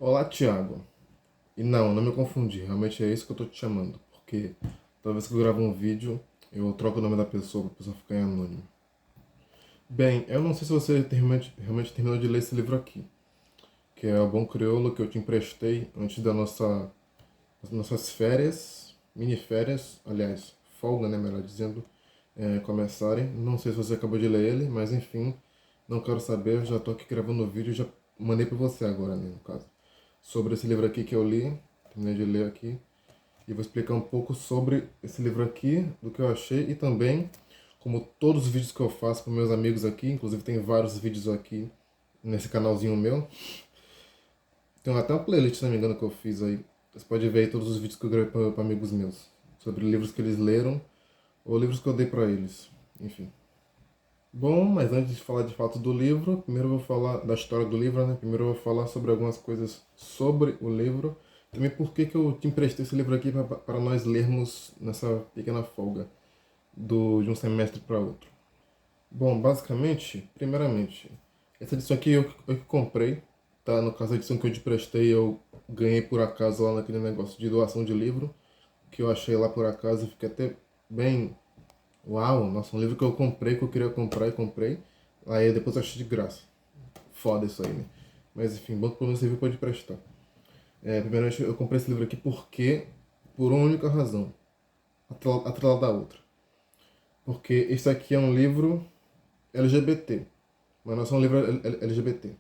Olá, Thiago. E não me confundi, realmente é isso que eu tô te chamando, porque toda vez que eu gravo um vídeo, eu troco o nome da pessoa pra pessoa ficar em anônimo. Bem, eu não sei se você realmente terminou de ler esse livro aqui, que é O Bom Crioulo, que eu te emprestei antes das nossas férias, mini férias, aliás, folga, né, melhor dizendo, começarem. Não sei se você acabou de ler ele, mas enfim, não quero saber, eu já tô aqui gravando o vídeo, já mandei pra você agora, né, no caso. Sobre esse livro aqui que eu li, terminei de ler aqui, e vou explicar um pouco sobre esse livro aqui, do que eu achei, e também, como todos os vídeos que eu faço com meus amigos aqui, inclusive tem vários vídeos aqui nesse canalzinho meu, tem até uma playlist, se não me engano, que eu fiz aí. Você pode ver aí todos os vídeos que eu gravei para amigos meus, sobre livros que eles leram, ou livros que eu dei para eles, enfim. Bom, mas antes de falar de fato do livro, primeiro eu vou falar da história do livro, né? Primeiro eu vou falar sobre algumas coisas sobre o livro. Também por que eu te emprestei esse livro aqui para nós lermos nessa pequena folga de um semestre para outro. Bom, basicamente, primeiramente, essa edição aqui eu que comprei, tá? No caso, a edição que eu te prestei eu ganhei por acaso lá naquele negócio de doação de livro, que eu achei lá por acaso e fiquei até bem. Uau, nossa, um livro que eu comprei, que eu queria comprar e comprei. Aí depois eu achei de graça. Foda isso aí, né? Mas enfim, bom que pelo menos serviu pra te prestar. Primeiramente, eu comprei esse livro aqui porque, por uma única razão, atrelada da outra. Porque esse aqui é um livro LGBT, mas não é só um livro LGBT.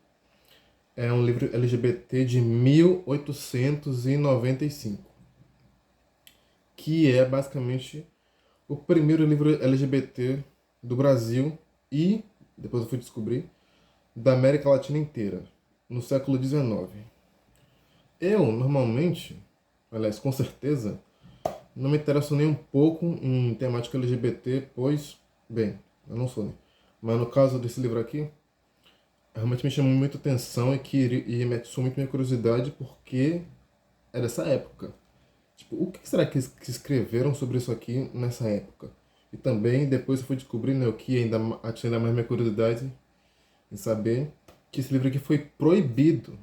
É um livro LGBT de 1895, que é basicamente o primeiro livro LGBT do Brasil e, depois eu fui descobrir, da América Latina inteira, no século XIX. Eu, normalmente, aliás, com certeza, não me interesso nem um pouco em temática LGBT, pois, bem, eu não sou, né? Mas no caso desse livro aqui, realmente me chamou muita atenção e me atiçou muito minha curiosidade porque é dessa época. Tipo, o que será que escreveram sobre isso aqui nessa época? E também depois eu fui descobrir, né, o que atiçou ainda mais minha curiosidade em saber que esse livro aqui foi proibido,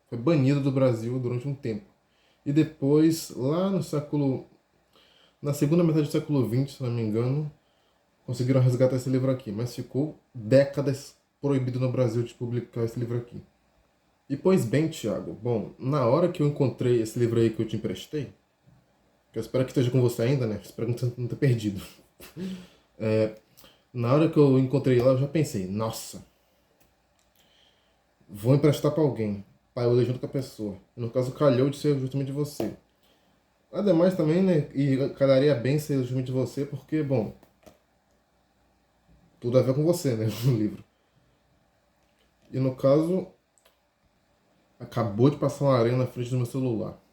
foi banido do Brasil durante um tempo. E depois, lá no século, na segunda metade do século XX, se não me engano, conseguiram resgatar esse livro aqui, mas ficou décadas proibido no Brasil de publicar esse livro aqui. E pois bem, Thiago, bom, na hora que eu encontrei esse livro aí que eu te emprestei, que eu espero que esteja com você ainda, né? Espero que você não tenha perdido. Na hora que eu encontrei lá, eu já pensei, nossa, vou emprestar pra alguém. Pai, eu ler junto com a pessoa. No caso, calhou de ser justamente você. Ademais também, né? E calharia bem ser justamente você, porque, bom, tudo a ver com você, né? No livro. E no caso, acabou de passar uma aranha na frente do meu celular.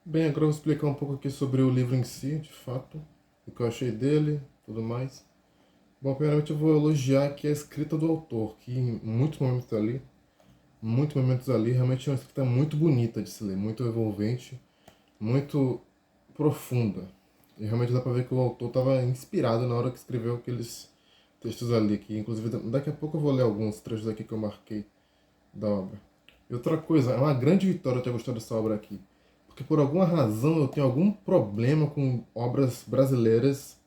Bem, agora eu vou explicar um pouco aqui sobre o livro em si, de fato. O que eu achei dele, tudo mais. Bom, primeiramente eu vou elogiar aqui a escrita do autor, que em muitos momentos ali, realmente é uma escrita muito bonita de se ler, muito envolvente, muito profunda. E realmente dá pra ver que o autor estava inspirado na hora que escreveu aqueles textos ali, que inclusive daqui a pouco eu vou ler alguns trechos aqui que eu marquei da obra. E outra coisa, é uma grande vitória eu ter gostado dessa obra aqui, porque por alguma razão eu tenho algum problema com obras brasileiras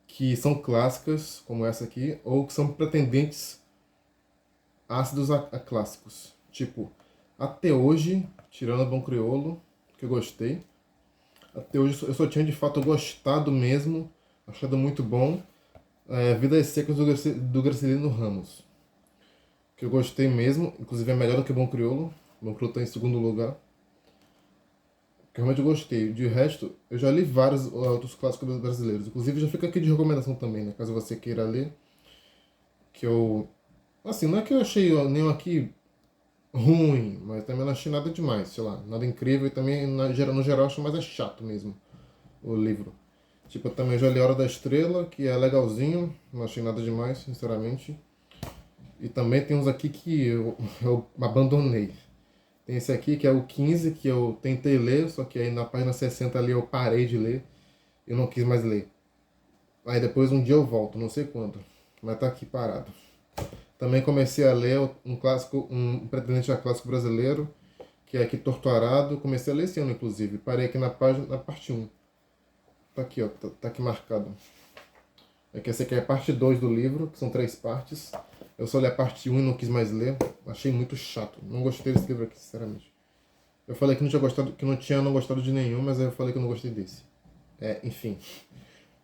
que são clássicas, como essa aqui, ou que são pretendentes ácidos a clássicos. Tipo, até hoje, tirando o Bom Crioulo, que eu gostei, até hoje eu só tinha de fato gostado mesmo, achado muito bom, Vidas Secas do Graciliano Ramos, que eu gostei mesmo, inclusive é melhor do que Bom Crioulo. Bom Crioulo está em segundo lugar, que realmente eu gostei. De resto, eu já li vários outros clássicos brasileiros, inclusive já fica aqui de recomendação também, né, caso você queira ler, que eu... Assim, não é que eu achei nenhum aqui ruim, mas também não achei nada demais, sei lá, nada incrível e também no geral acho mais é chato mesmo o livro. Tipo, eu também já li Hora da Estrela, que é legalzinho, não achei nada demais, sinceramente. E também tem uns aqui que eu abandonei. Tem esse aqui que é o 15, que eu tentei ler, só que aí na página 60 ali eu parei de ler, eu não quis mais ler. Aí depois um dia eu volto, não sei quando, mas tá aqui parado. Também comecei a ler um clássico, um pretendente a clássico brasileiro, que é aqui Torturado. Comecei a ler esse ano, inclusive. Parei aqui na página, na parte um. Tá aqui, ó, tá aqui marcado. É que essa aqui é a parte 2 do livro, que são 3 partes. Eu só li a parte um e não quis mais ler. Achei muito chato. Não gostei desse livro aqui, sinceramente. Eu falei que não tinha gostado, que não gostado de nenhum, mas aí eu falei que eu não gostei desse. Enfim.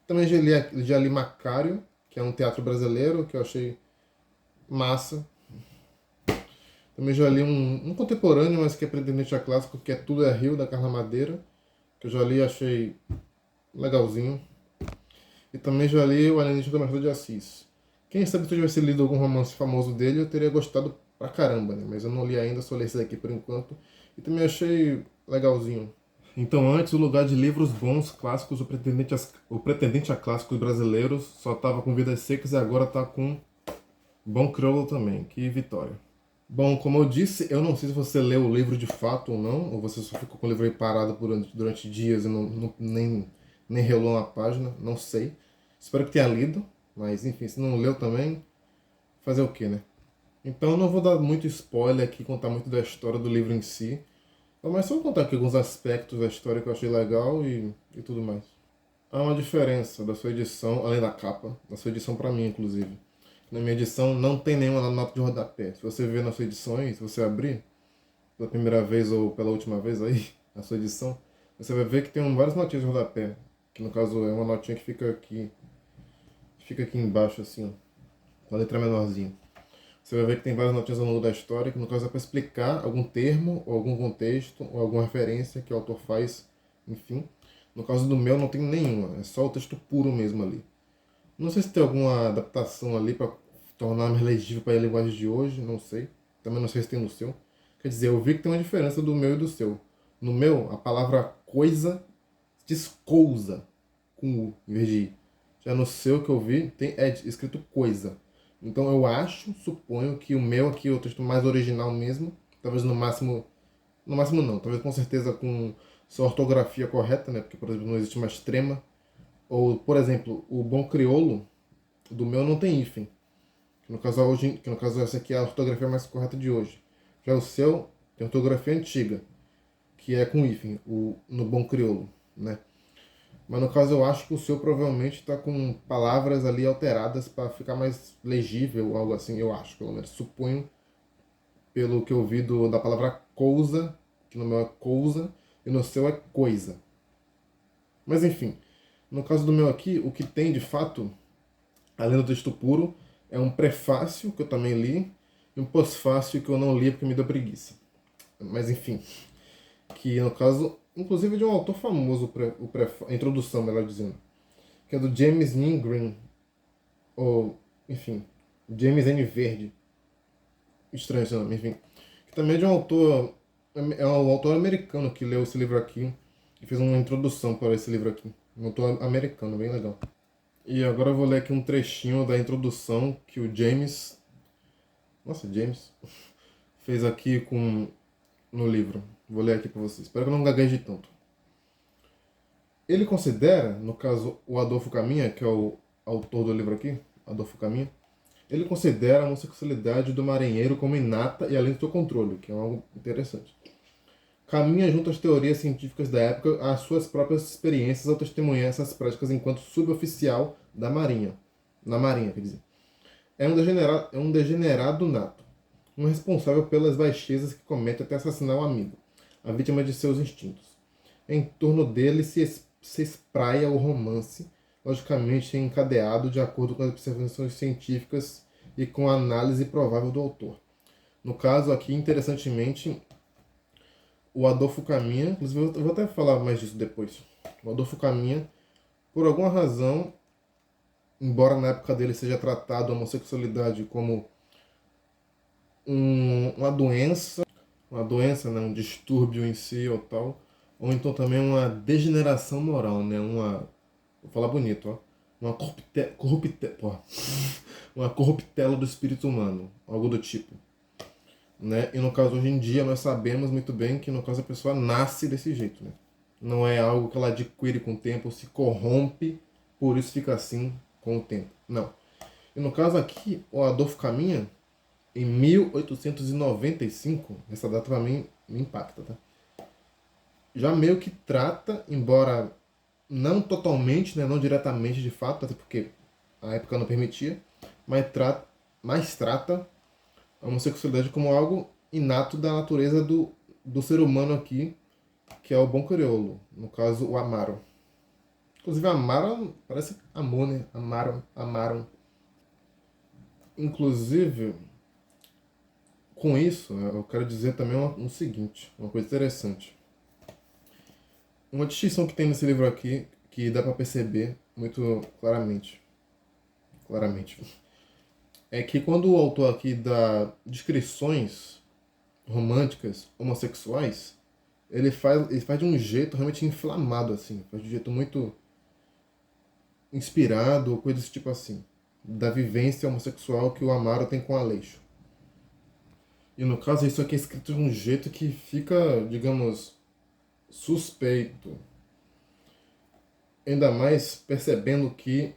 Também já li Macário, que é um teatro brasileiro, que eu achei massa. Também já li um contemporâneo, mas que é pretendente a clássico, que é Tudo é Rio, da Carla Madeira, que eu já li e achei legalzinho. E também já li O Alienígena do Machado de Assis. Quem sabe se eu tivesse lido algum romance famoso dele, eu teria gostado pra caramba, né? Mas eu não li ainda, só li esse daqui por enquanto. E também achei legalzinho. Então, antes, o lugar de livros bons, clássicos, o pretendente a clássicos brasileiros, só tava com Vidas Secas e agora tá com Bom Crioulo também. Que vitória. Bom, como eu disse, eu não sei se você leu o livro de fato ou não, ou você só ficou com o livro aí parado durante dias e nem relou na página, não sei. Espero que tenha lido, mas enfim, se não leu também, fazer o quê, né? Então eu não vou dar muito spoiler aqui, contar muito da história do livro em si, mas só contar aqui alguns aspectos da história que eu achei legal e tudo mais. Há uma diferença da sua edição, além da capa, da sua edição para mim, inclusive. Na minha edição não tem nenhuma nota de rodapé. Se você ver na sua edição aí, se você abrir, pela primeira vez ou pela última vez aí, a sua edição, você vai ver que tem várias notinhas de rodapé. Que no caso é uma notinha que fica aqui embaixo assim, ó, com a letra menorzinha. Você vai ver que tem várias notinhas ao longo da história, que no caso é para explicar algum termo, ou algum contexto, ou alguma referência que o autor faz, enfim. No caso do meu não tem nenhuma, é só o texto puro mesmo ali. Não sei se tem alguma adaptação ali para tornar mais legível para a linguagem de hoje, não sei. Também não sei se tem no seu. Quer dizer, eu vi que tem uma diferença do meu e do seu. No meu, a palavra coisa diz cousa, com U, em vez de I. Já no seu que eu vi, é escrito coisa. Então eu suponho que o meu aqui é o texto mais original mesmo. Talvez no máximo não, talvez com certeza com sua ortografia correta, né? Porque, por exemplo, não existe uma extrema. Ou, por exemplo, o Bom Crioulo do meu não tem hífen. Que no caso essa aqui é a ortografia mais correta de hoje. Já o seu tem ortografia antiga, que é com hífen, no Bom Crioulo, né? Mas no caso eu acho que o seu provavelmente está com palavras ali alteradas para ficar mais legível, algo assim, eu acho, pelo menos. Suponho, pelo que eu vi da palavra cousa, que no meu é cousa, e no seu é coisa. Mas enfim, no caso do meu aqui, o que tem de fato, além do texto puro, é um prefácio, que eu também li, e um pós-fácio que eu não li porque me deu preguiça. Mas enfim, que no caso, inclusive de um autor famoso, a introdução, melhor dizendo, que é do James Newton Green, ou, enfim, James N. Verde, estranho esse nome, enfim, que também é de é um autor americano que leu esse livro aqui e fez uma introdução para esse livro aqui, um autor americano, bem legal. E agora eu vou ler aqui um trechinho da introdução que o James fez aqui no livro. Vou ler aqui para vocês. Espero que eu não gagueje tanto. Ele considera, no caso, o Adolfo Caminha, que é o autor do livro aqui, Adolfo Caminha, ele considera a homossexualidade do marinheiro como inata e além do seu controle, que é algo interessante. Caminha junto às teorias científicas da época às suas próprias experiências ao testemunhar essas práticas enquanto suboficial da Marinha. Na Marinha, quer dizer. É um degenerado nato, um responsável pelas baixezas que comete até assassinar o amigo, a vítima de seus instintos. Em torno dele se espraia o romance, logicamente encadeado de acordo com as observações científicas e com a análise provável do autor. No caso aqui, interessantemente, o Adolfo Caminha, inclusive eu vou até falar mais disso depois. O Adolfo Caminha, por alguma razão, embora na época dele seja tratado a homossexualidade como uma doença, né, um distúrbio em si ou tal, ou então também uma degeneração moral, né, vou falar bonito, ó, uma corruptela do espírito humano, algo do tipo. Né? E no caso, hoje em dia, nós sabemos muito bem que no caso a pessoa nasce desse jeito, né? Não é algo que ela adquire com o tempo, se corrompe, por isso fica assim com o tempo. Não. E no caso aqui, o Adolfo Caminha, em 1895, essa data pra mim me impacta, tá? Já meio que trata, embora não totalmente, né, não diretamente de fato, até porque a época não permitia, mas trata a homossexualidade como algo inato da natureza do ser humano aqui, que é o bom crioulo, no caso o Amaro. Inclusive Amaro parece amor, né? Amaram, amaram. Inclusive, com isso, né, eu quero dizer também o seguinte, uma coisa interessante. Uma distinção que tem nesse livro aqui, que dá para perceber muito claramente, é que quando o autor aqui dá descrições românticas homossexuais, ele faz de um jeito realmente inflamado, assim, faz de um jeito muito inspirado, ou coisa desse tipo assim, da vivência homossexual que o Amaro tem com Aleixo. E no caso, isso aqui é escrito de um jeito que fica, digamos, suspeito. Ainda mais percebendo que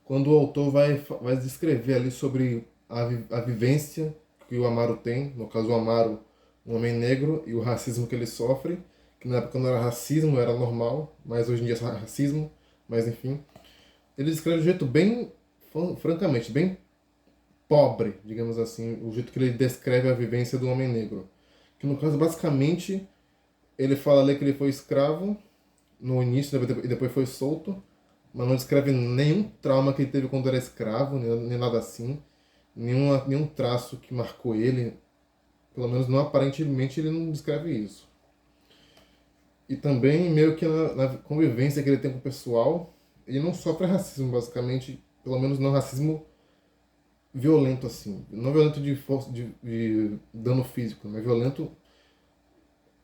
quando o autor vai descrever ali sobre a vivência que o Amaro tem, no caso o Amaro, um homem negro, e o racismo que ele sofre, que na época não era racismo, era normal, mas hoje em dia é só racismo, mas enfim. Ele descreve de um jeito bem, francamente, bem pobre, digamos assim, o jeito que ele descreve a vivência do homem negro. Que no caso, basicamente, ele fala ali que ele foi escravo no início e depois foi solto, mas não descreve nenhum trauma que ele teve quando era escravo, nem nada assim, nenhum traço que marcou ele, pelo menos não aparentemente ele não descreve isso. E também meio que na convivência que ele tem com o pessoal, ele não sofre racismo, basicamente, pelo menos não racismo violento assim, não violento de força, de dano físico, mas violento,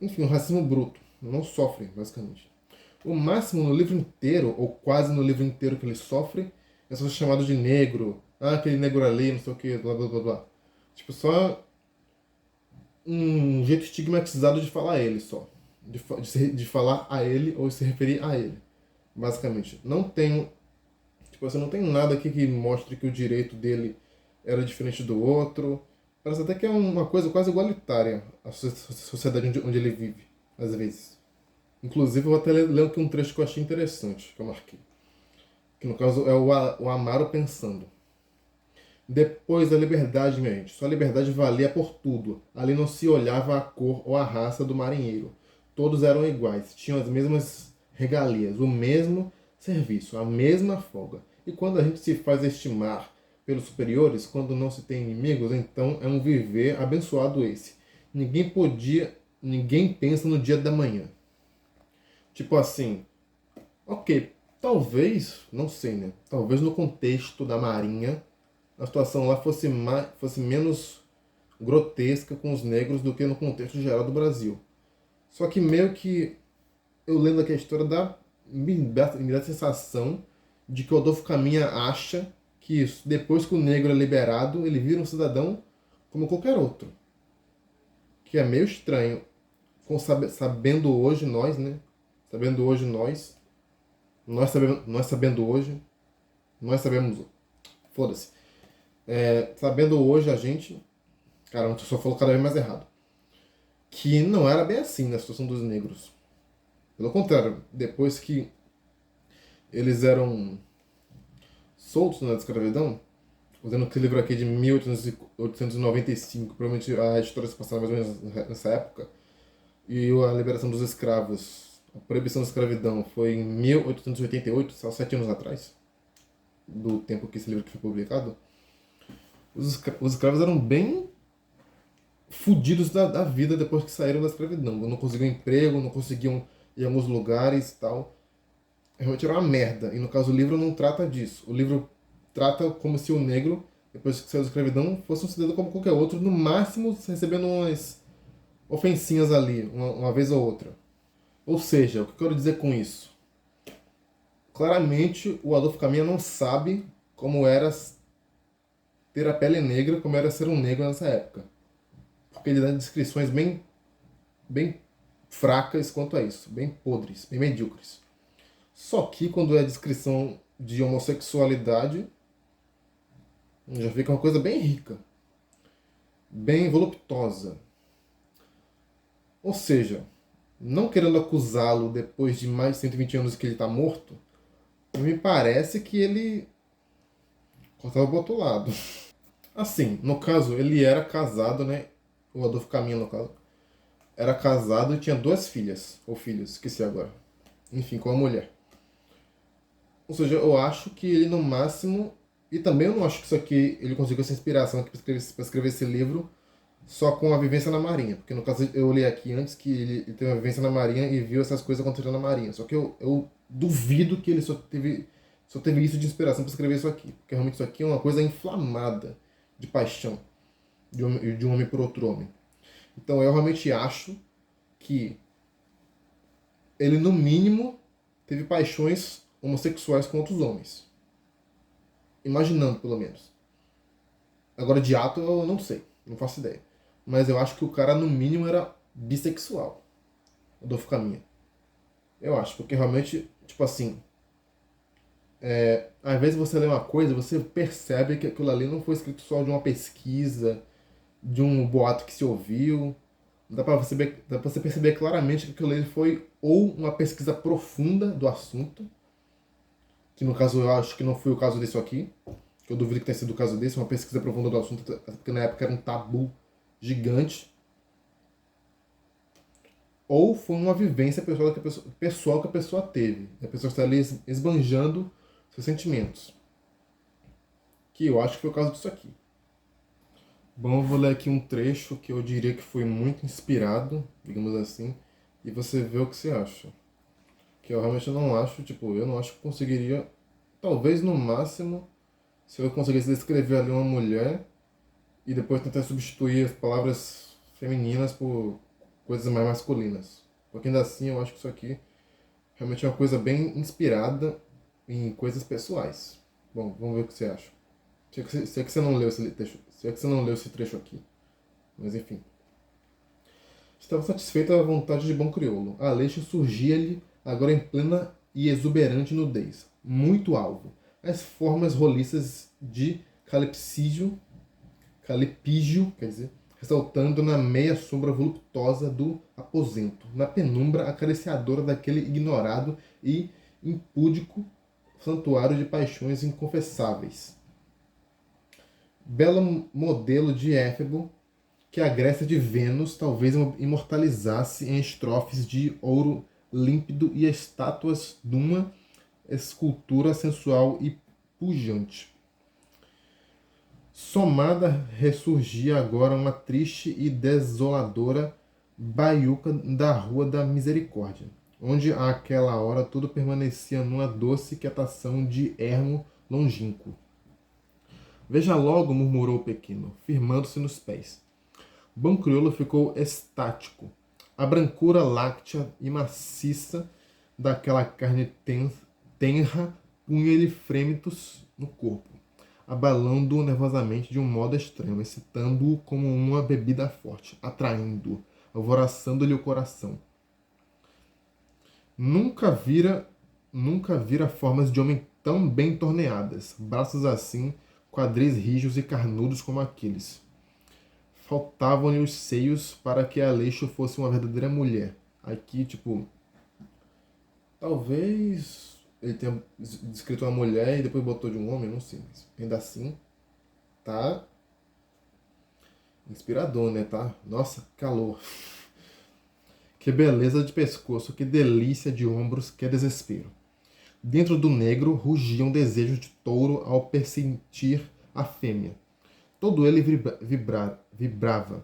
enfim, um racismo bruto, não sofre, basicamente. O máximo no livro inteiro, ou quase no livro inteiro que ele sofre, é só chamado de negro. Ah, aquele negro ali, não sei o que, blá blá blá blá. Tipo, só um jeito estigmatizado de falar a ele só. De falar a ele ou se referir a ele. Basicamente. Não tem. Tipo, você não tem nada aqui que mostre que o direito dele era diferente do outro. Parece até que é uma coisa quase igualitária a sociedade onde ele vive, às vezes. Inclusive, eu vou até ler aqui um trecho que eu achei interessante, que eu marquei. Que no caso é o Amaro pensando. Depois da liberdade, minha gente, sua liberdade valia por tudo. Ali não se olhava a cor ou a raça do marinheiro. Todos eram iguais, tinham as mesmas regalias, o mesmo serviço, a mesma folga. E quando a gente se faz estimar pelos superiores, quando não se tem inimigos, então é um viver abençoado esse. Ninguém pensa no dia da manhã. Tipo assim, ok, talvez, não sei, né? Talvez no contexto da Marinha a situação lá fosse menos grotesca com os negros do que no contexto geral do Brasil. Só que meio que eu lendo aqui a história me dá a sensação de que o Adolfo Caminha acha que isso, depois que o negro é liberado, ele vira um cidadão como qualquer outro. Que é meio estranho. Sabendo hoje nós, né? Sabendo hoje nós sabendo hoje, nós sabemos, foda-se. Sabendo hoje a gente, cara, tu só falou cada vez mais errado, que não era bem assim na situação dos negros. Pelo contrário, depois que eles eram soltos na escravidão, usando aquele livro aqui de 1895, provavelmente a história se passava mais ou menos nessa época, e a liberação dos escravos, a proibição da escravidão foi em 1888, só 7 anos atrás, do tempo que esse livro foi publicado. Os escravos eram bem fudidos da vida depois que saíram da escravidão. Não conseguiam emprego, não conseguiam ir em alguns lugares e tal. Realmente era uma merda. E no caso o livro não trata disso. O livro trata como se o negro, depois que saiu da escravidão, fosse um cidadão como qualquer outro, no máximo recebendo umas ofensinhas ali, uma vez ou outra. Ou seja, o que eu quero dizer com isso? Claramente o Adolfo Caminha não sabe como era ter a pele negra, como era ser um negro nessa época. Porque ele dá descrições bem fracas quanto a isso, bem podres, bem medíocres. Só que quando é descrição de homossexualidade, já fica uma coisa bem rica. bem voluptuosa. Ou seja, não querendo acusá-lo depois de mais de 120 anos que ele está morto, me parece que ele cortava pro outro lado. Assim, no caso, ele era casado, né? O Adolfo Caminha, no caso. Era casado e tinha duas filhas, ou filhos, esqueci agora. Enfim, com a mulher. Ou seja, eu acho que ele no máximo. E também eu não acho que isso aqui ele conseguiu essa inspiração aqui pra escrever esse livro só com a vivência na Marinha. Porque no caso eu li aqui antes que ele teve uma vivência na Marinha e viu essas coisas acontecendo na Marinha. Só que eu duvido que ele só teve isso de inspiração para escrever isso aqui. Porque realmente isso aqui é uma coisa inflamada de paixão de um homem por outro homem. Então eu realmente acho que ele, no mínimo, teve paixões homossexuais com outros homens. Imaginando, pelo menos. Agora, de ato, eu não sei. Não faço ideia. Mas eu acho que o cara, no mínimo, era bissexual. Adolfo Caminha. Eu acho, porque realmente, tipo assim, às vezes você lê uma coisa, você percebe que aquilo ali não foi escrito só de uma pesquisa, de um boato que se ouviu. Dá pra você perceber claramente que aquilo ali foi ou uma pesquisa profunda do assunto, que no caso eu acho que não foi o caso desse aqui, que eu duvido que tenha sido o caso desse, uma pesquisa profunda do assunto, porque na época era um tabu gigante, ou foi uma vivência pessoal que a pessoa teve. A pessoa está ali esbanjando seus sentimentos. Que eu acho que foi o caso disso aqui. Bom, eu vou ler aqui um trecho que eu diria que foi muito inspirado, digamos assim, e você vê o que você acha. Que eu realmente não acho, tipo, eu não acho que conseguiria, talvez no máximo, se eu conseguisse descrever ali uma mulher e depois tentar substituir as palavras femininas por coisas mais masculinas. Porque ainda assim eu acho que isso aqui realmente é uma coisa bem inspirada em coisas pessoais. Bom, vamos ver o que você acha. Sei que você não leu esse trecho, sei que você não leu esse trecho aqui. Mas enfim. Estava satisfeito à vontade de bom crioulo. Aleixo surgia-lhe agora em plena e exuberante nudez, muito alvo. As formas roliças de calipígio, quer dizer, ressaltando na meia sombra voluptuosa do aposento, na penumbra acariciadora daquele ignorado e impúdico santuário de paixões inconfessáveis. Belo modelo de Éfebo que a Grécia de Vênus talvez imortalizasse em estrofes de ouro límpido e estátuas de uma escultura sensual e pujante. Somada ressurgia agora uma triste e desoladora baiuca da Rua da Misericórdia, onde àquela hora tudo permanecia numa doce quietação de ermo longínquo. Veja logo, murmurou o pequeno, firmando-se nos pés. Bancriolo ficou estático. A brancura láctea e maciça daquela carne tenra punha-lhe frêmitos no corpo, abalando-o nervosamente de um modo estranho, excitando-o como uma bebida forte, atraindo-o, alvoraçando-lhe o coração. Nunca vira, nunca vira formas de homem tão bem torneadas, braços assim, quadris rijos e carnudos como aqueles. Faltavam-lhe os seios para que Aleixo fosse uma verdadeira mulher. Aqui, tipo, talvez ele tenha descrito uma mulher e depois botou de um homem, não sei. Mas ainda assim, tá inspirador, né? Tá? Nossa, calor. Que beleza de pescoço, que delícia de ombros, que desespero. Dentro do negro rugiam desejos de touro ao pressentir a fêmea. Todo ele vibrava,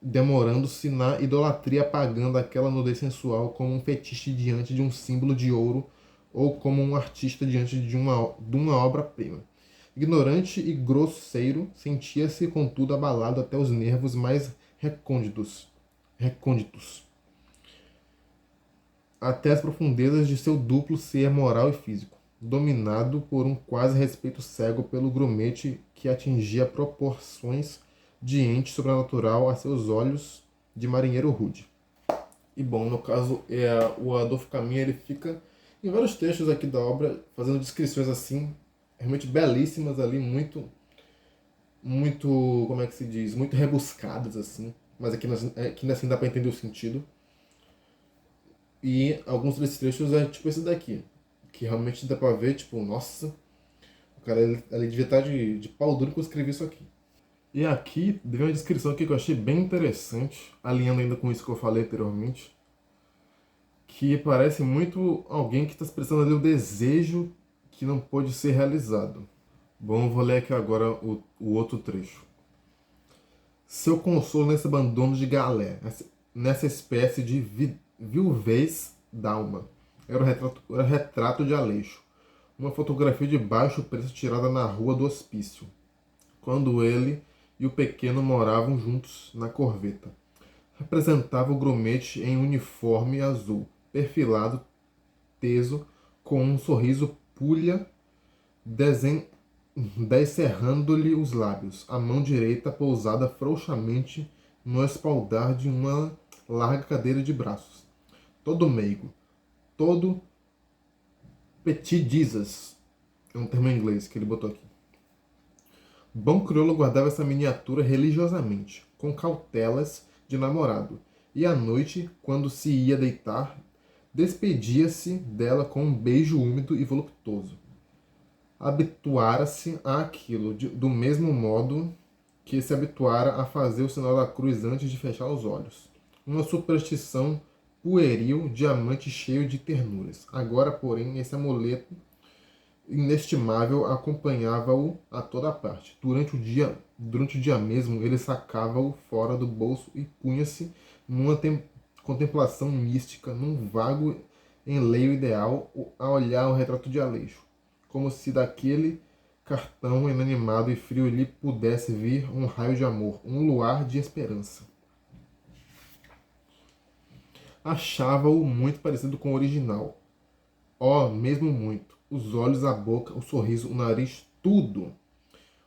demorando-se na idolatria, apagando aquela nudez sensual como um fetiche diante de um símbolo de ouro ou como um artista diante de uma obra-prima. Ignorante e grosseiro, sentia-se, contudo, abalado até os nervos mais recônditos, até as profundezas de seu duplo ser moral e físico, dominado por um quase respeito cego pelo grumete que atingia proporções de ente sobrenatural a seus olhos de marinheiro rude. E bom, no caso, o Adolfo Caminha, ele fica em vários textos aqui da obra fazendo descrições assim, realmente belíssimas ali, muito muito, como é que se diz, muito rebuscadas assim, mas aqui assim dá pra entender o sentido. E alguns desses trechos é tipo esse daqui, que realmente dá pra ver, tipo, nossa, o cara ele devia estar de pau duro que eu escrevi isso aqui. E aqui deu uma descrição aqui que eu achei bem interessante, alinhando ainda com isso que eu falei anteriormente, que parece muito alguém que está expressando ali o desejo que não pôde ser realizado. Bom, eu vou ler aqui agora o outro trecho. Seu consolo nesse abandono de galé, nessa espécie de viuvez d'alma. Era o retrato de Aleixo, uma fotografia de baixo preço tirada na rua do hospício, quando ele e o pequeno moravam juntos na corveta. Representava o grumete em uniforme azul, perfilado, teso, com um sorriso pulha, desen... descerrando-lhe os lábios, a mão direita pousada frouxamente no espaldar de uma larga cadeira de braços. Todo meigo, todo petit Jesus, é um termo em inglês que ele botou aqui. Bom crioulo guardava essa miniatura religiosamente, com cautelas de namorado, e à noite, quando se ia deitar, despedia-se dela com um beijo úmido e voluptuoso. Habituara-se àquilo do mesmo modo que se habituara a fazer o sinal da cruz antes de fechar os olhos. Uma superstição pueril de amante cheio de ternuras. Agora, porém, esse amuleto inestimável acompanhava-o a toda parte. Durante o dia mesmo, ele sacava-o fora do bolso e punha-se numa contemplação mística, num vago enleio ideal, a olhar o retrato de Aleixo, como se daquele cartão inanimado e frio lhe pudesse vir um raio de amor, um luar de esperança. Achava-o muito parecido com o original. Oh, mesmo muito. Os olhos, a boca, o sorriso, o nariz, tudo.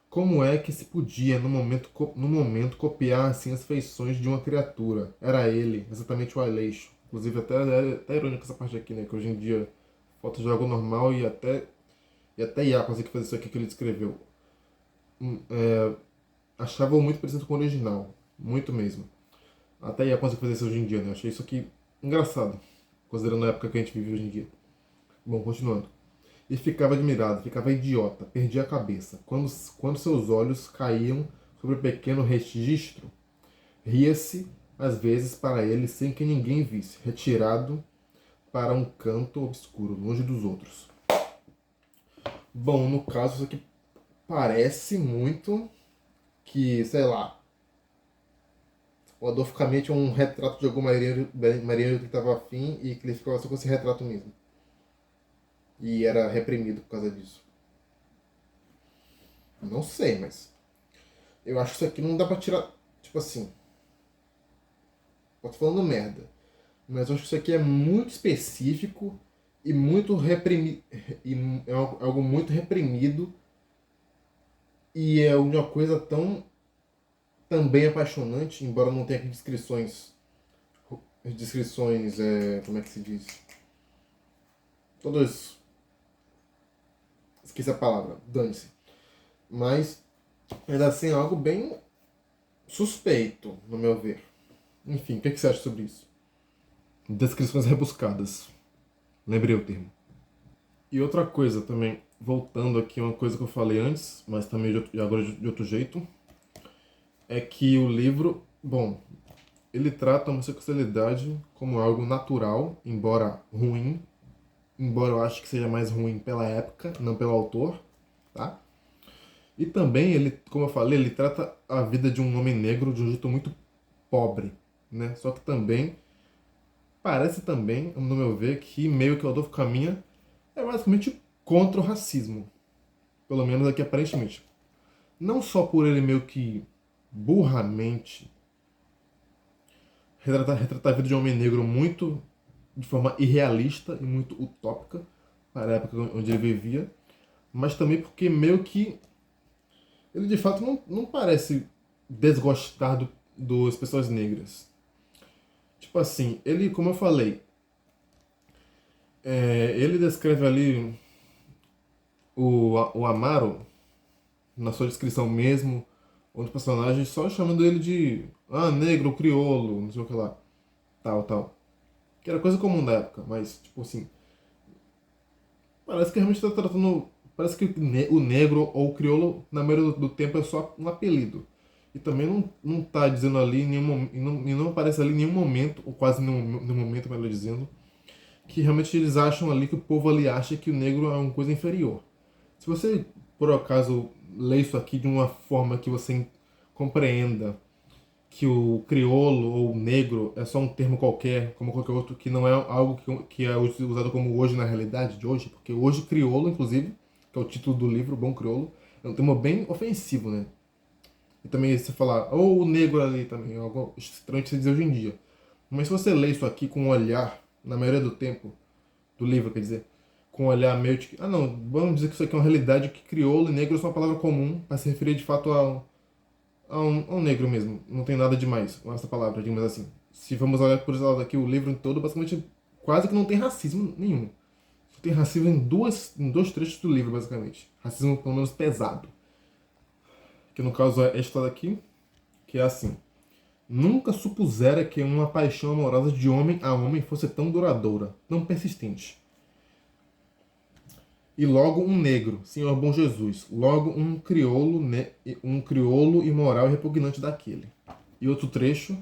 Como é que se podia, no momento copiar assim as feições de uma criatura? Era ele, exatamente o Aleixo. Inclusive, até irônico essa parte aqui, né? Que hoje em dia, foto de algo normal e até IA consegue fazer isso aqui que ele descreveu. Achava muito parecido com o original. Muito mesmo. Até IA consegue fazer isso hoje em dia, né? Achei isso aqui engraçado. Considerando a época que a gente vive hoje em dia. Bom, continuando. E ficava admirado, ficava idiota, perdia a cabeça. Quando seus olhos caíam sobre o pequeno registro, ria-se, às vezes, para ele, sem que ninguém visse, retirado para um canto obscuro, longe dos outros. Bom, no caso, isso aqui parece muito que, sei lá, o Adolfo Camus tinha um retrato de algum marinheiro que estava afim e que ele ficava só com esse retrato mesmo. E era reprimido por causa disso. Não sei, mas eu acho que isso aqui não dá pra tirar. Tipo assim, posso falando merda. Mas eu acho que isso aqui é muito específico e muito reprimido. E é algo muito reprimido. E é uma coisa tão também apaixonante, embora não tenha aqui descrições. Descrições, como é que se diz? Todas. Esqueci a palavra, dane-se. Mas ainda assim é algo bem suspeito, no meu ver. Enfim, o que você acha sobre isso? Descrições rebuscadas. Lembrei o termo. E outra coisa também, voltando aqui, uma coisa que eu falei antes, mas também agora de outro jeito, é que o livro, bom, ele trata a homossexualidade como algo natural, embora ruim, embora eu acho que seja mais ruim pela época, não pelo autor, tá? E também ele, como eu falei, ele trata a vida de um homem negro de um jeito muito pobre, né? Só que também parece também, no meu ver, que meio que o Adolfo caminha é basicamente contra o racismo. Pelo menos aqui aparentemente. Não só por ele meio que burramente retratar a vida de um homem negro muito de forma irrealista e muito utópica para a época onde ele vivia, mas também porque meio que ele de fato não parece desgostar das pessoas negras. Tipo assim, ele, como eu falei, ele descreve ali o Amaro, na sua descrição mesmo, outros personagens só chamando ele de negro, crioulo, não sei o que lá, tal, tal. Que era coisa comum da época, mas, tipo assim, parece que realmente tá tratando. Parece que o negro ou o crioulo, na maioria do tempo, é só um apelido. E também não tá dizendo ali em nenhum momento, e não aparece ali em nenhum momento, ou quase nenhum momento, melhor dizendo, que realmente eles acham ali que o povo ali acha que o negro é uma coisa inferior. Se você, por acaso, lê isso aqui de uma forma que você compreenda que o crioulo ou o negro é só um termo qualquer, como qualquer outro, que não é algo que é usado como hoje na realidade de hoje, porque hoje crioulo, inclusive, que é o título do livro, Bom Crioulo, é um termo bem ofensivo, né? E também você falar, ou o negro ali também, é algo estranho de se dizer hoje em dia. Mas se você lê isso aqui com um olhar, na maioria do tempo, do livro, quer dizer, com um olhar meio de que, não, vamos dizer que isso aqui é uma realidade que crioulo e negro são uma palavra comum para se referir de fato a um negro mesmo. Não tem nada demais com essa palavra, digamos assim. Se vamos olhar por esse lado aqui, o livro todo, basicamente, quase que não tem racismo nenhum. Só tem racismo em dois trechos do livro, basicamente. Racismo, pelo menos, pesado. Que no caso é esta daqui, que é assim. Nunca supusera que uma paixão amorosa de homem a homem fosse tão duradoura, tão persistente. E logo um negro, Senhor bom Jesus, logo um crioulo imoral e repugnante daquele. E outro trecho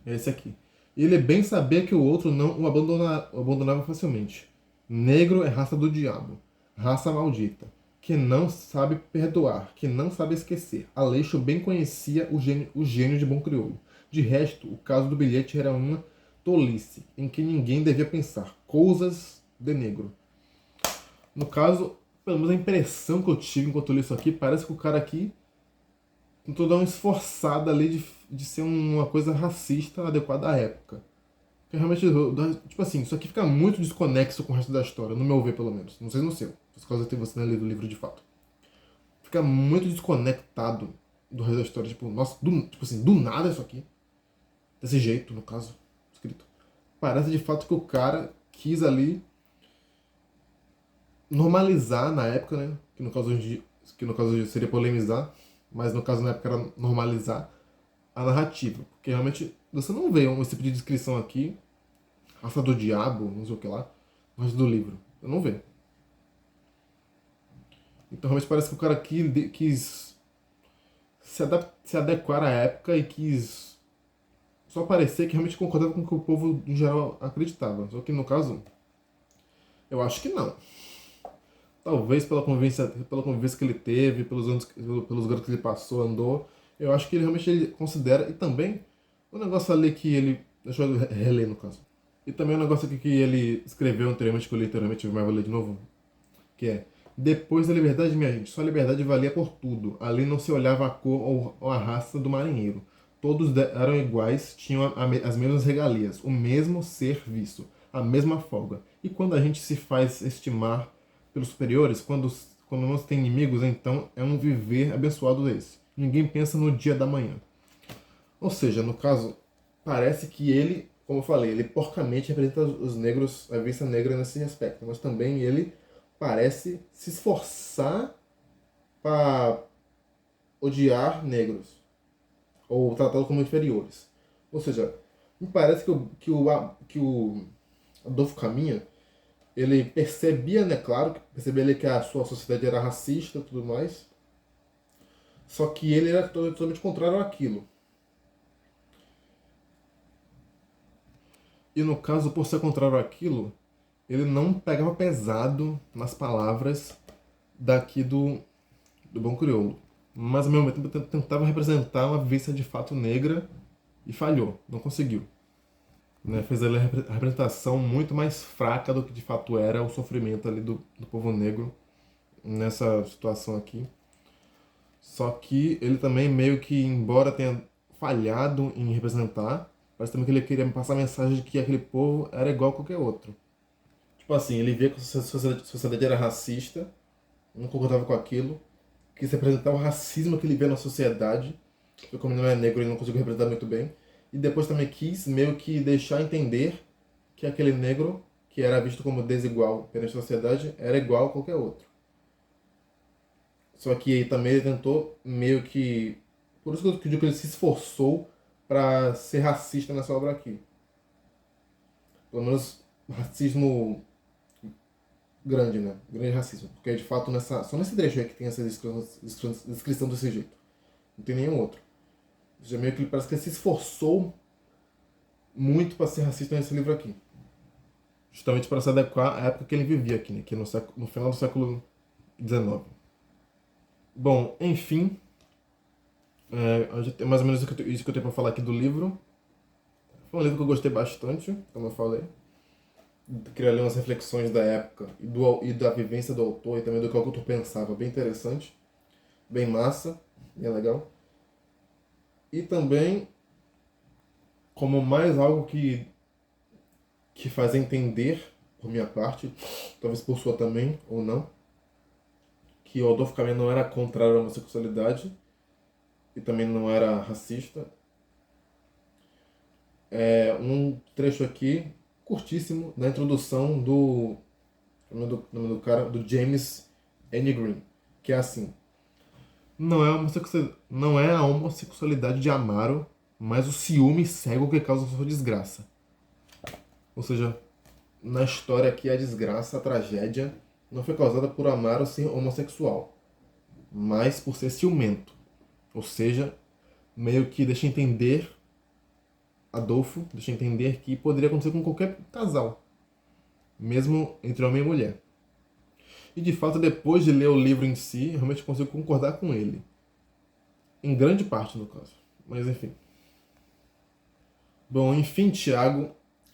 é esse aqui. Ele bem sabia que o outro não o abandonava facilmente. Negro é raça do diabo, raça maldita, que não sabe perdoar, que não sabe esquecer. Aleixo bem conhecia o gênio de bom crioulo. De resto, o caso do bilhete era uma tolice, em que ninguém devia pensar. Coisas de negro. No caso, pelo menos a impressão que eu tive enquanto eu li isso aqui, parece que o cara aqui tentou dar uma esforçada ali de ser uma coisa racista adequada à época. Que realmente, tipo assim, isso aqui fica muito desconexo com o resto da história, no meu ver, pelo menos. Não sei no seu, por causa de você não ter lido o livro de fato. Fica muito desconectado do resto da história. Tipo, nossa, tipo assim, do nada isso aqui. Desse jeito, no caso, escrito. Parece de fato que o cara quis ali normalizar na época, né? Que no caso hoje seria polemizar, mas no caso na época era normalizar a narrativa. Porque realmente você não vê esse tipo de descrição aqui, raça do diabo, não sei o que lá, no resto do livro. Eu não vejo. Então realmente parece que o cara aqui quis se adequar à época e quis só parecer que realmente concordava com o que o povo em geral acreditava. Só que no caso, eu acho que não. Talvez pela convivência que ele teve, pelos lugares que ele passou, andou, eu acho que ele realmente ele considera, e também o negócio ali que ele, deixa eu reler no caso, e também o negócio aqui que ele escreveu anteriormente, que eu literalmente mas vou ler de novo, que é: depois da liberdade, minha gente, só a liberdade valia por tudo. Ali não se olhava a cor ou a raça do marinheiro. Todos eram iguais, tinham as mesmas regalias, o mesmo serviço, a mesma folga. E quando a gente se faz estimar pelos superiores, quando não se tem inimigos, então é um viver abençoado esse. Ninguém pensa no dia da manhã. Ou seja, no caso, parece que ele, como eu falei, ele porcamente representa os negros, a vista negra nesse aspecto, mas também ele parece se esforçar para odiar negros ou tratá-los como inferiores. Ou seja, me parece que o Adolfo Caminha ele percebia, né, claro, percebia ele que a sua sociedade era racista e tudo mais, só que ele era totalmente contrário àquilo. E no caso, por ser contrário àquilo, ele não pegava pesado nas palavras daqui do Bom Crioulo. Mas ao mesmo tempo tentava representar uma vivência de fato negra e falhou, não conseguiu. Né? Fez ali a representação muito mais fraca do que de fato era o sofrimento ali do povo negro nessa situação aqui. Só que ele também meio que, embora tenha falhado em representar, parece também que ele queria passar a mensagem de que aquele povo era igual a qualquer outro. Tipo assim, ele via que a sociedade era racista, não concordava com aquilo, quis representar o racismo que ele vê na sociedade, porque como ele não é negro, ele não conseguiu representar muito bem, e depois também quis meio que deixar entender que aquele negro, que era visto como desigual perante a sociedade, era igual a qualquer outro. Só que aí também ele tentou meio que Por isso que eu digo que ele se esforçou para ser racista nessa obra aqui. Pelo menos racismo grande, né? Grande racismo. Porque de fato só nesse trecho aí que tem essa descrição desse jeito. Não tem nenhum outro. Já meio que parece que ele se esforçou muito para ser racista nesse livro aqui. Justamente para se adequar à época que ele vivia aqui, né? Que é no final do século XIX. Bom, enfim, é mais ou menos isso que eu tenho para falar aqui do livro. Foi um livro que eu gostei bastante, como eu falei. Queria ler umas reflexões da época e da vivência do autor e também do que o autor pensava. Bem interessante, bem massa, bem legal. E também como mais algo que faz entender, por minha parte, talvez por sua também, ou não, que o Adolfo Caminha não era contrário à homossexualidade e também não era racista. É um trecho aqui, curtíssimo, na introdução nome do cara, do James N. Green, que é assim: não é a homossexualidade de Amaro, mas o ciúme cego que causa sua desgraça. Ou seja, na história aqui a desgraça, a tragédia, não foi causada por Amaro ser homossexual, mas por ser ciumento. Ou seja, meio que deixa entender, Adolfo deixa entender que poderia acontecer com qualquer casal, mesmo entre homem e mulher. E de fato, depois de ler o livro em si, eu realmente consigo concordar com ele. Em grande parte, no caso. Mas enfim. Bom, enfim, Thiago,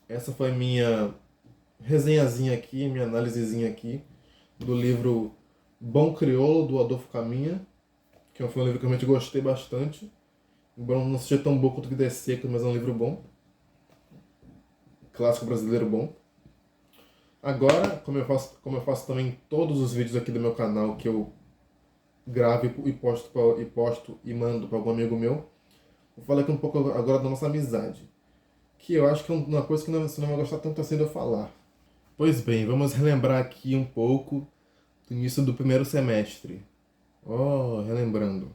essa foi minha resenhazinha aqui, minha análisezinha aqui do livro Bom Crioulo, do Adolfo Caminha, que foi um livro que eu realmente gostei bastante. Embora não seja tão bom quanto o que Der Seco, mas é um livro bom. Clássico brasileiro bom. Agora, como eu faço também todos os vídeos aqui do meu canal que eu gravo posto e mando para algum amigo meu, vou falar aqui um pouco agora da nossa amizade. Que eu acho que é uma coisa que você não vai gostar tanto assim de eu falar. Pois bem, vamos relembrar aqui um pouco do início do primeiro semestre. Oh, relembrando.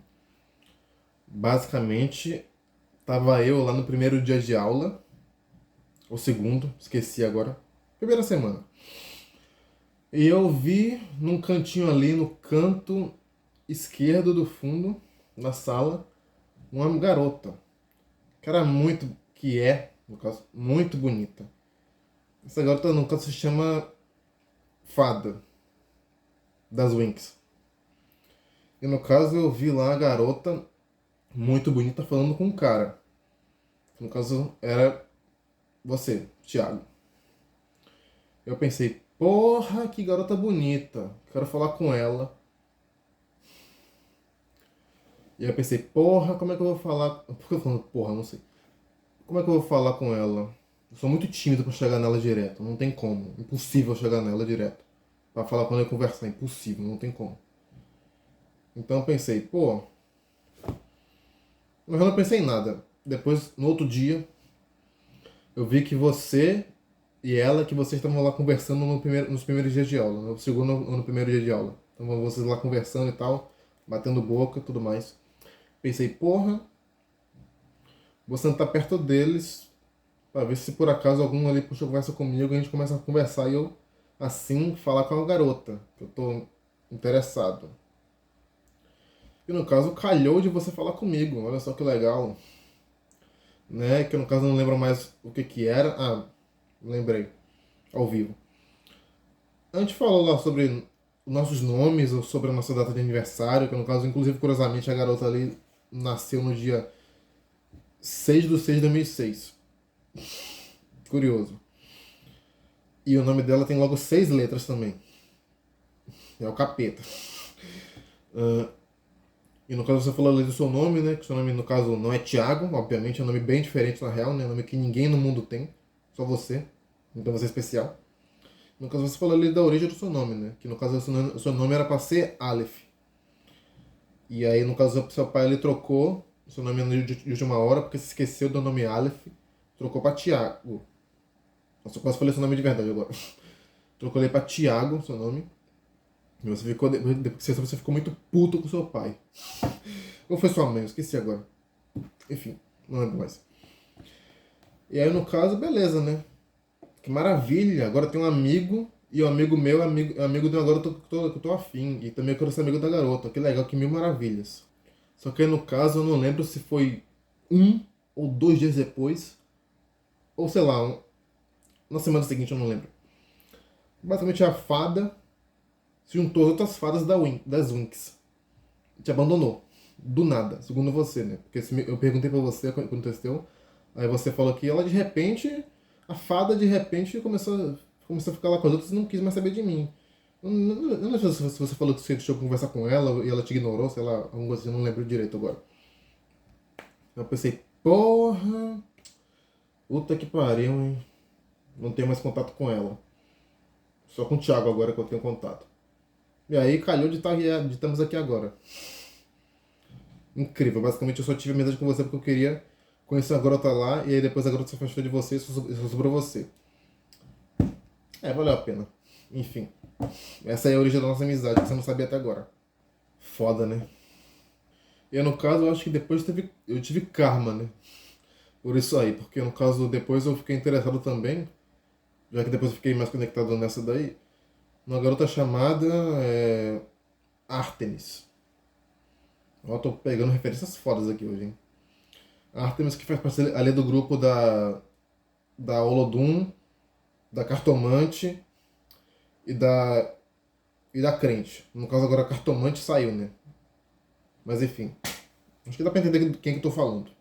Basicamente, tava eu lá no primeiro dia de aula, ou segundo, esqueci agora, primeira semana. E eu vi num cantinho ali, no canto esquerdo do fundo da sala, uma garota, que era no caso, muito bonita. Essa garota, no caso, se chama Fada, das Winx. E no caso, eu vi lá a garota muito bonita falando com um cara. No caso, era você, Thiago. Eu pensei, porra, que garota bonita. Quero falar com ela. E aí eu pensei, porra, como é que eu vou falar? Por que eu tô falando porra? Não sei. Como é que eu vou falar com ela? Eu sou muito tímido pra chegar nela direto. Não tem como. Impossível chegar nela direto. Pra falar com ela e conversar. Impossível, não tem como. Então eu pensei, pô. Mas eu não pensei em nada. Depois, no outro dia, eu vi que você e ela, que vocês estavam lá conversando nos primeiros dias de aula. No segundo ou no primeiro dia de aula. Então vocês lá conversando e tal, batendo boca e tudo mais. Pensei, porra, vou sentar perto deles pra ver se por acaso algum ali puxa conversa comigo e a gente começa a conversar e eu, assim, falar com a garota, que eu tô interessado. E no caso, calhou de você falar comigo, olha só que legal. Né? Que no caso eu não lembro mais o que que era. Ah, lembrei, ao vivo. A gente falou lá sobre nossos nomes, ou sobre a nossa data de aniversário, que no caso, inclusive, curiosamente, a garota ali nasceu no dia 6/6/2006. Curioso. E o nome dela tem logo 6 letras também. É o capeta. E no caso você falou ali do seu nome, né? Que seu nome no caso não é Thiago, obviamente, é um nome bem diferente na real, né? É um nome que ninguém no mundo tem. Só você. Então você é especial. No caso você falou ali da origem do seu nome, né? Que no caso o seu nome era pra ser Aleph. E aí no caso seu pai ele trocou o seu nome de última hora porque se esqueceu do nome Aleph. Trocou pra Thiago. Nossa, eu quase falei seu nome de verdade agora. Trocou ele pra Thiago, seu nome. E você ficou, depois que você ficou muito puto com seu pai. Ou foi sua mãe? Eu esqueci agora. Enfim, não lembro mais. E aí, no caso, beleza, né? Que maravilha! Agora tem um amigo, e o amigo meu é amigo de uma garota que eu tô afim. E também eu quero ser amigo da garota. Que legal, que mil maravilhas. Só que aí, no caso, eu não lembro se foi 1 ou 2 dias depois, ou sei lá, na semana seguinte, eu não lembro. Basicamente, a fada se juntou às outras fadas das Winx. Te abandonou. Do nada, segundo você, né? Porque eu perguntei pra você o que aconteceu. Aí você falou que ela de repente, a fada de repente começou a ficar lá com as outras e não quis mais saber de mim. Eu não sei se você falou que você deixou conversar com ela e ela te ignorou, sei lá, alguma coisa assim, eu não lembro direito agora. Eu pensei, porra, puta que pariu, hein? Não tenho mais contato com ela. Só com o Thiago agora que eu tenho contato. E aí calhou de estarmos aqui agora. Incrível, basicamente eu só tive amizade com você porque eu queria conhecer a garota lá e aí depois a garota se afastou de você e só sobrou você. É, valeu a pena. Enfim, essa é a origem da nossa amizade que você não sabia até agora. Foda, né? E no caso, eu acho que depois eu tive karma, né? Por isso aí, porque no caso depois eu fiquei interessado também, já que depois eu fiquei mais conectado nessa daí, uma garota chamada Artemis. Ó, tô pegando referências fodas aqui hoje, hein? A Artemis que faz parte ali do grupo da Olodum, da Cartomante e da Crente. No caso agora a Cartomante saiu, né? Mas enfim, acho que dá pra entender de quem que eu tô falando.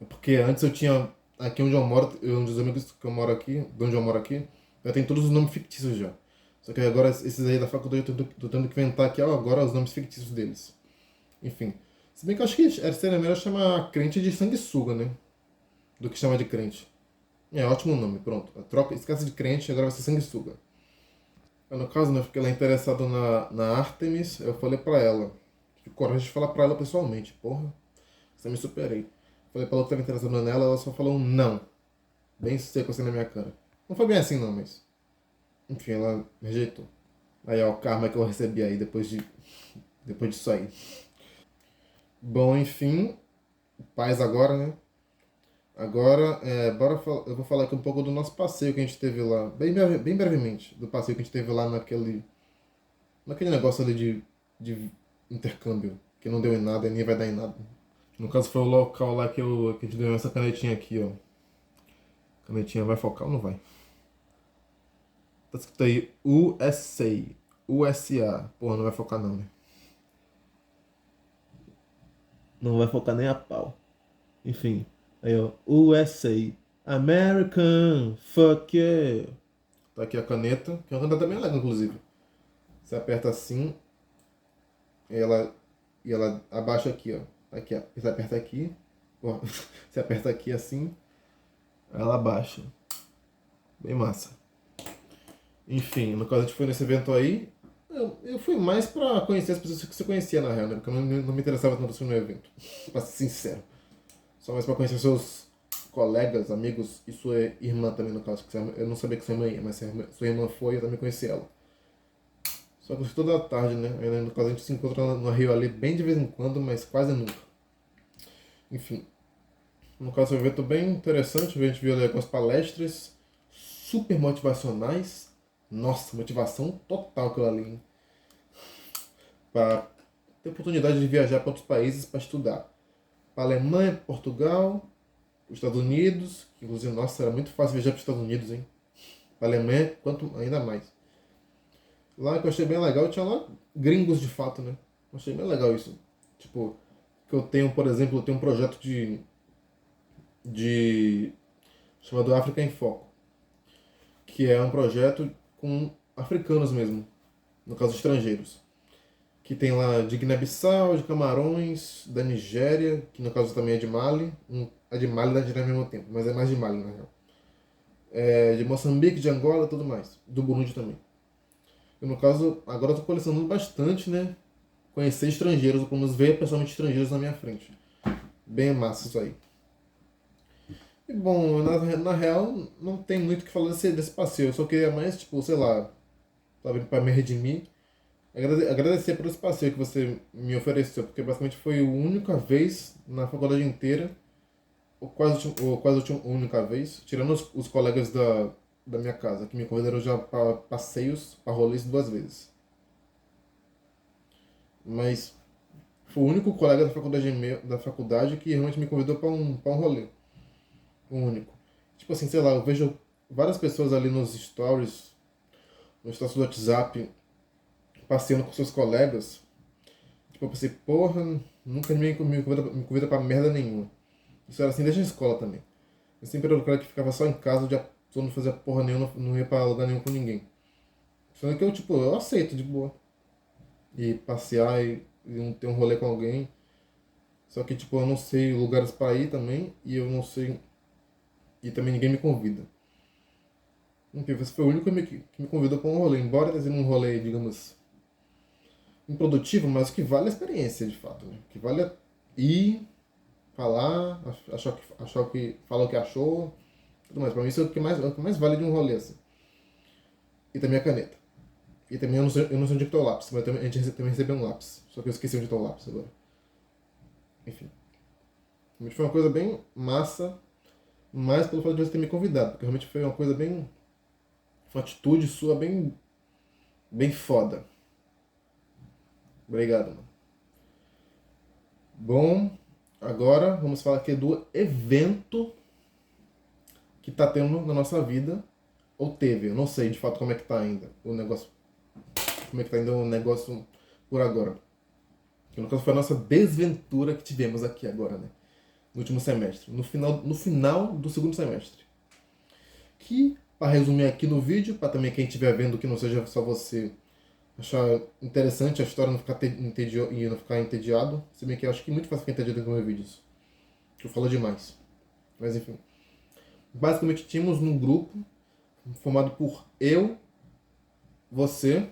É porque antes eu tinha, aqui onde eu moro, um dos amigos que eu moro aqui, de onde eu moro aqui, já tem todos os nomes fictícios já. Só que agora esses aí da faculdade eu tô tendo que inventar aqui agora os nomes fictícios deles. Enfim. Se bem que eu acho que seria melhor chamar a crente de sanguessuga, né? Do que chamar de crente. É ótimo nome, pronto. A troca, esquece de crente, agora vai ser sanguessuga. No caso, né, porque ela é interessada na Artemis, eu falei pra ela. Tive coragem de falar pra ela pessoalmente. Porra, você me superei. Falei pra ela que tava interessada nela, ela só falou um não. Bem seco assim na minha cara. Não foi bem assim não, mas. Enfim, ela rejeitou. Aí ó, o karma que eu recebi aí depois disso aí. Bom, enfim, paz agora, né? Agora, eu vou falar aqui um pouco do nosso passeio que a gente teve lá, bem brevemente, do passeio que a gente teve lá naquele negócio ali de intercâmbio, que não deu em nada e nem vai dar em nada. No caso foi o local lá que a gente ganhou essa canetinha aqui, ó. Canetinha vai focar ou não vai? Tá escrito aí USA. USA. Porra, não vai focar não, né? Não vai focar nem a pau. Enfim. Aí, ó. USA. American. Fuck yeah. Tá aqui a caneta, que é uma caneta bem legal, inclusive. Você aperta assim e ela abaixa aqui, ó. Aqui, ó. Você aperta aqui. Ó, você aperta aqui assim, ela abaixa. Bem massa. Enfim, no caso a gente foi nesse evento aí. Eu fui mais pra conhecer as pessoas que você conhecia na real, né? Porque eu não me interessava tanto assim no evento. Pra ser sincero. Só mais pra conhecer seus colegas, amigos e sua irmã também, no caso. Eu não sabia que sua irmã ia, mas sua irmã foi e eu também conheci ela. Só que toda tarde, né? Aí, no caso a gente se encontra no Rio ali bem de vez em quando, mas quase nunca. Enfim. No caso, foi um evento bem interessante. A gente viu ali algumas palestras super motivacionais. Nossa, motivação total aquilo ali, hein? Para ter oportunidade de viajar para outros países para estudar. Para Alemanha, Portugal, os Estados Unidos, que inclusive, nossa, era muito fácil viajar para os Estados Unidos, hein? Para Alemanha, quanto ainda mais. Lá que eu achei bem legal, tinha lá gringos de fato, né? Eu achei bem legal isso. Tipo, que eu tenho, por exemplo, eu tenho um projeto de chamado África em Foco, que é um projeto com africanos mesmo, no caso estrangeiros, que tem lá de Guiné-Bissau, de Camarões, da Nigéria, que no caso também é de Mali, é de Mali e da Nigéria ao mesmo tempo, mas é mais de Mali na real. É de Moçambique, de Angola e tudo mais, do Burundi também. Eu, no caso, agora eu tô colecionando bastante, né? Conhecer estrangeiros, ou pelo menos ver pessoalmente estrangeiros na minha frente. Bem massa isso aí. E bom, na real, não tem muito o que falar desse passeio. Eu só queria mais, tipo, sei lá, sabe, pra me redimir. Agradecer pelo esse passeio que você me ofereceu, porque basicamente foi a única vez na faculdade inteira, ou quase a única vez, tirando os colegas da minha casa, que me convidaram já para passeios, para rolês 2 vezes. Mas foi o único colega da faculdade que realmente me convidou para um rolê. O único. Tipo assim, sei lá, eu vejo várias pessoas ali nos stories do WhatsApp, passeando com seus colegas. Tipo, eu pensei, porra, nunca ninguém me convida pra merda nenhuma. Isso era assim desde a escola também. Eu sempre era o cara que ficava só em casa, o dia todo não fazia porra nenhuma, não ia pra lugar nenhum com ninguém. Sendo que eu, tipo, eu aceito de boa. E passear e não ter um rolê com alguém. Só que, tipo, eu não sei lugares pra ir também, e eu não sei. E também ninguém me convida. Enfim, você foi o único que me convidou pra um rolê, embora tenha sido um rolê, digamos, improdutivo, mas o que vale é a experiência, de fato, né? O que vale é ir, falar, achar o que, falar o que achou, tudo mais. Pra mim isso é o que mais vale de um rolê, assim. E também a caneta. E também eu não sei onde é que tá o lápis, mas também, a gente também recebeu um lápis. Só que eu esqueci onde tá o lápis agora. Enfim. Realmente foi uma coisa bem massa, mais pelo fato de você ter me convidado, porque realmente foi uma coisa bem. Uma atitude sua bem foda. Obrigado, mano. Bom, agora vamos falar aqui do evento que tá tendo na nossa vida, ou teve, eu não sei de fato como é que tá ainda o negócio, como é que tá ainda o negócio por agora. Que no caso foi a nossa desventura que tivemos aqui agora, né? No último semestre, no final do segundo semestre. Que, para resumir aqui no vídeo, para também quem estiver vendo que não seja só você achar interessante a história não ficar e não ficar entediado, se bem que eu acho que é muito fácil ficar entediado com meus vídeos, que eu falo demais. Mas enfim. Basicamente tínhamos um grupo formado por eu, você,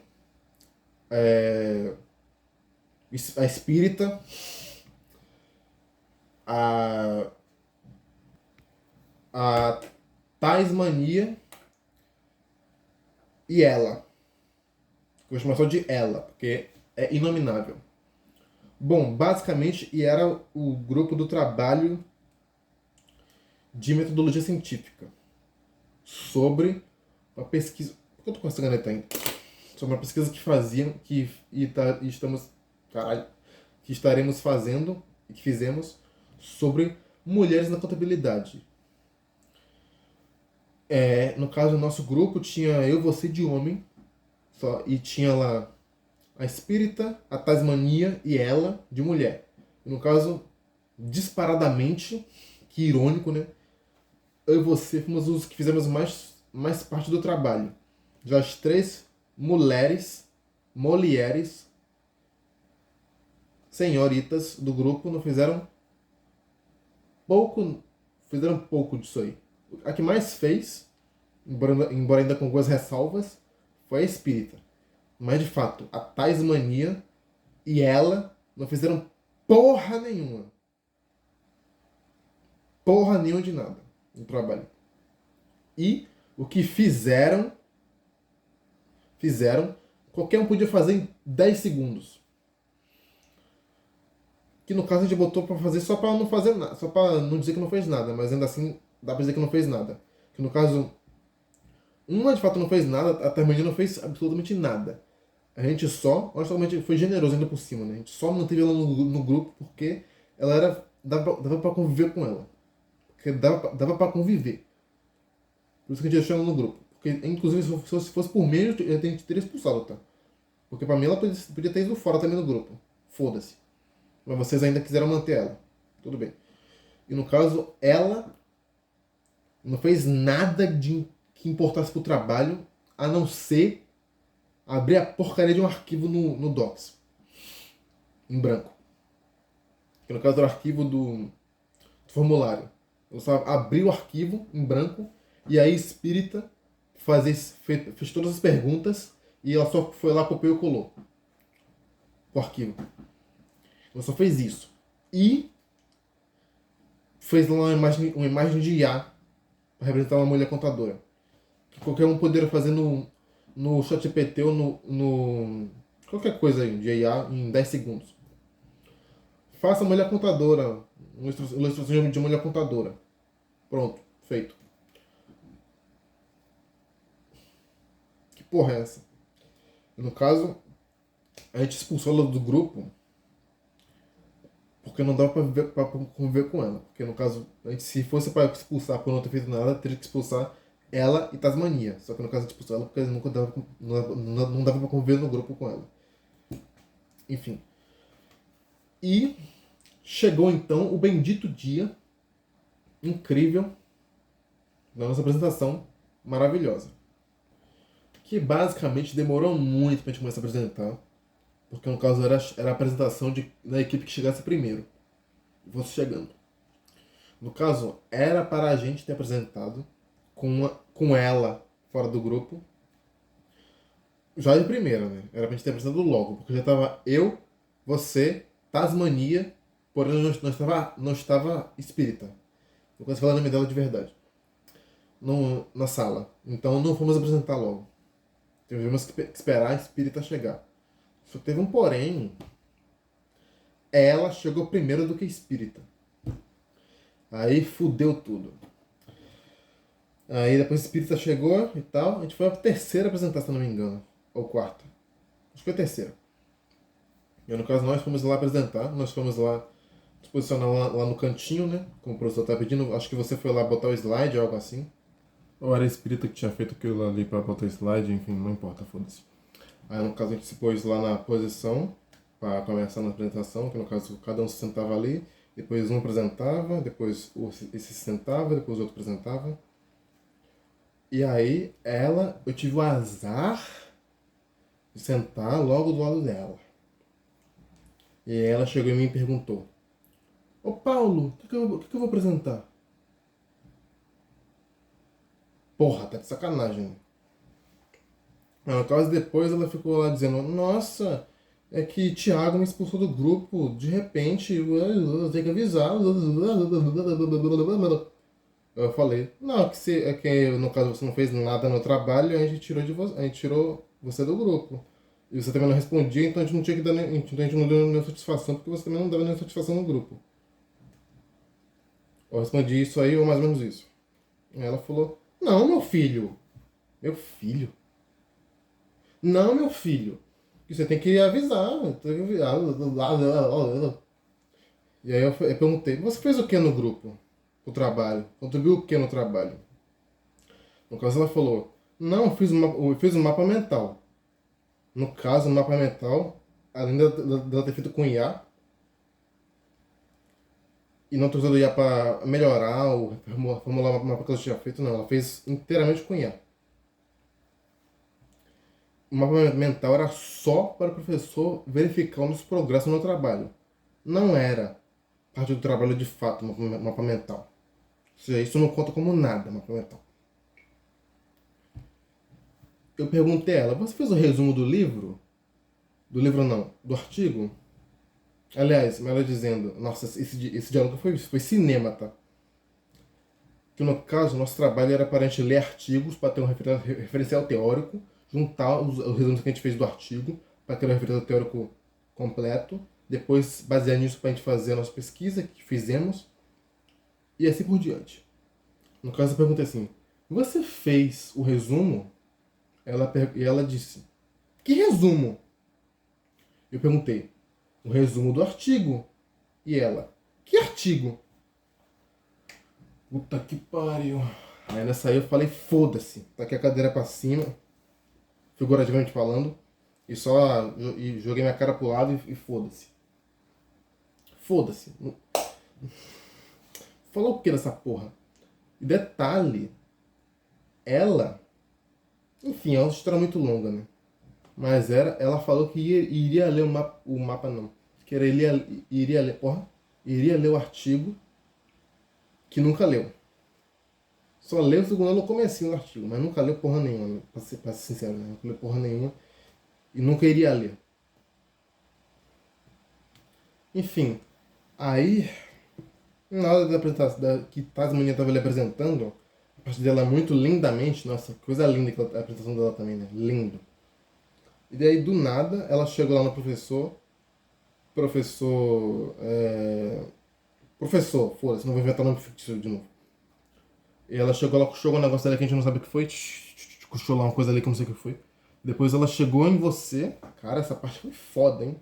a espírita, a, a Tasmania e ela. Vou chamar só de ela, porque é inominável. Bom, basicamente, e era o grupo do trabalho de metodologia científica sobre uma pesquisa. Por que eu tô com essa caneta ainda? Sobre uma pesquisa que faziam, e estamos. Caralho. Que estaremos fazendo e que fizemos sobre mulheres na contabilidade. No caso, o nosso grupo tinha eu, você de homem, só, e tinha lá a espírita, a Tasmania e ela de mulher. E no caso, disparadamente, que irônico, né? Eu e você fomos os que fizemos mais parte do trabalho. Já as três mulheres, senhoritas do grupo não fizeram pouco disso aí. A que mais fez, embora ainda com algumas ressalvas, foi a espírita. Mas de fato, a Tasmania e ela não fizeram porra nenhuma. Porra nenhuma de nada no trabalho. E o que fizeram, qualquer um podia fazer em 10 segundos. Que no caso a gente botou pra fazer só pra não fazer nada, só pra não dizer que não fez nada, mas ainda assim dá pra dizer que não fez nada. Que no caso, uma de fato não fez nada, a Tasmania não fez absolutamente nada. A gente só, honestamente, foi generoso ainda por cima, né? A gente só manteve ela no grupo porque ela era. Dava pra conviver com ela. Porque dava pra conviver. Por isso que a gente deixou ela no grupo. Porque, inclusive, se fosse por mim, a gente teria expulsado, tá? Porque pra mim ela podia ter ido fora também do grupo. Foda-se. Mas vocês ainda quiseram manter ela. Tudo bem. E no caso, ela não fez nada que importasse pro trabalho, a não ser abrir a porcaria de um arquivo no Docs. Em branco. Que no caso era o arquivo do formulário. Eu só abri o arquivo em branco e aí Espírita fez todas as perguntas e ela só foi lá, copiou e colou o arquivo. Ela só fez isso. E fez lá uma imagem de IA para representar uma mulher contadora. Que qualquer um poderia fazer no ChatGPT ou Qualquer coisa aí de IA em 10 segundos. Faça mulher contadora. Uma ilustração de mulher contadora. Pronto, feito. Que porra é essa? No caso, a gente expulsou ela do grupo porque não dava pra conviver com ela. Porque no caso, a gente, se fosse para expulsar por não ter feito nada, teria que expulsar ela e Tasmania. Só que no caso a gente expulsou ela porque nunca dava, não dava pra conviver no grupo com ela. Enfim. E chegou então o bendito dia incrível da nossa apresentação maravilhosa. Que basicamente demorou muito pra gente começar a apresentar. Porque no caso era a apresentação da equipe que chegasse primeiro. E fosse chegando. No caso, era para a gente ter apresentado com ela fora do grupo. Já de primeira, né? Era pra gente ter apresentado logo. Porque já tava eu, você, Tasmania, porém não estava espírita. Eu quase falar o nome dela de verdade. Na sala. Então não fomos apresentar logo. Tivemos que esperar a espírita chegar. Só teve um porém. Ela chegou primeiro do que a espírita. Aí fudeu tudo. Aí depois a espírita chegou e tal. A gente foi a terceira apresentação, se não me engano. Ou quarta. Acho que foi a terceira. E no caso nós fomos lá apresentar. Nós fomos lá se posicionar lá no cantinho, né? Como o professor tá pedindo. Acho que você foi lá botar o slide ou algo assim. Ou era a espírita que tinha feito aquilo ali pra botar o slide. Enfim, não importa, foda-se. Aí no caso a gente se pôs lá na posição para começar na apresentação, que no caso cada um se sentava ali, depois um apresentava, depois esse se sentava, depois o outro apresentava. E aí eu tive o azar de sentar logo do lado dela. E ela chegou em mim e perguntou: Ô Paulo, o que eu vou apresentar? Porra, tá de sacanagem, né? No caso, depois ela ficou lá dizendo: Nossa, é que Thiago me expulsou do grupo, de repente, eu tenho que avisar. Eu falei: Não, é que no caso você não fez nada no trabalho, a gente tirou a gente tirou você do grupo. E você também não respondia, então a gente não tinha que dar a gente não deu nenhuma satisfação, porque você também não dava nenhuma satisfação no grupo. Eu respondi isso aí, ou mais ou menos isso. Aí ela falou: Não, meu filho. Meu filho? Não, meu filho. Que você tem que avisar. Tem que avisar. E aí eu perguntei: Você fez o que no grupo? O trabalho? Contribuiu o que no trabalho? No caso ela falou: Não, eu fiz um mapa mental. No caso, o mapa mental, além dela ter feito com IA, e não ter usado IA para melhorar ou formular o mapa que ela tinha feito, não. Ela fez inteiramente com IA. O mapa mental era só para o professor verificar o nosso progresso no trabalho. Não era parte do trabalho de fato, mapa mental. Ou seja, isso não conta como nada, mapa mental. Eu perguntei a ela: Você fez o resumo do livro? Do livro não, do artigo? Aliás, ela dizendo: Nossa, esse diálogo foi cinema, tá? Que no caso, nosso trabalho era para a gente ler artigos, para ter um referencial teórico, juntar os resumos que a gente fez do artigo, para ter um referencial teórico completo, depois basear nisso para a gente fazer a nossa pesquisa que fizemos, e assim por diante. No caso, eu perguntei assim: Você fez o resumo? E ela disse: Que resumo? Eu perguntei: O resumo do artigo. E ela: Que artigo? Puta que pariu. Aí nessa aí eu falei: Foda-se. Taquei a cadeira pra cima, figurativamente falando, e joguei minha cara pro lado e foda-se. Foda-se. Falou o que nessa porra? E detalhe, ela, enfim, é uma história muito longa, né? Mas ela falou que iria ler o mapa não. Que iria ler, porra, iria ler o artigo que nunca leu. Só leu segundo no comecinho do artigo, mas nunca leu porra nenhuma, né? Pra ser sincero, né? Nunca leu porra nenhuma e nunca iria ler. Enfim, aí, na hora da apresentação, que Tasmania estava lhe apresentando, a parte dela muito lindamente, nossa, coisa linda a apresentação dela também, né? Lindo. E daí, do nada, ela chegou lá no professor. Professor. Professor, foda-se, não vou inventar nome fictício de novo. E ela chegou lá, cochou um negócio dela que a gente não sabe o que foi. Cochou lá uma coisa ali que eu não sei o que foi. Depois ela chegou em você. Cara, essa parte foi foda, hein?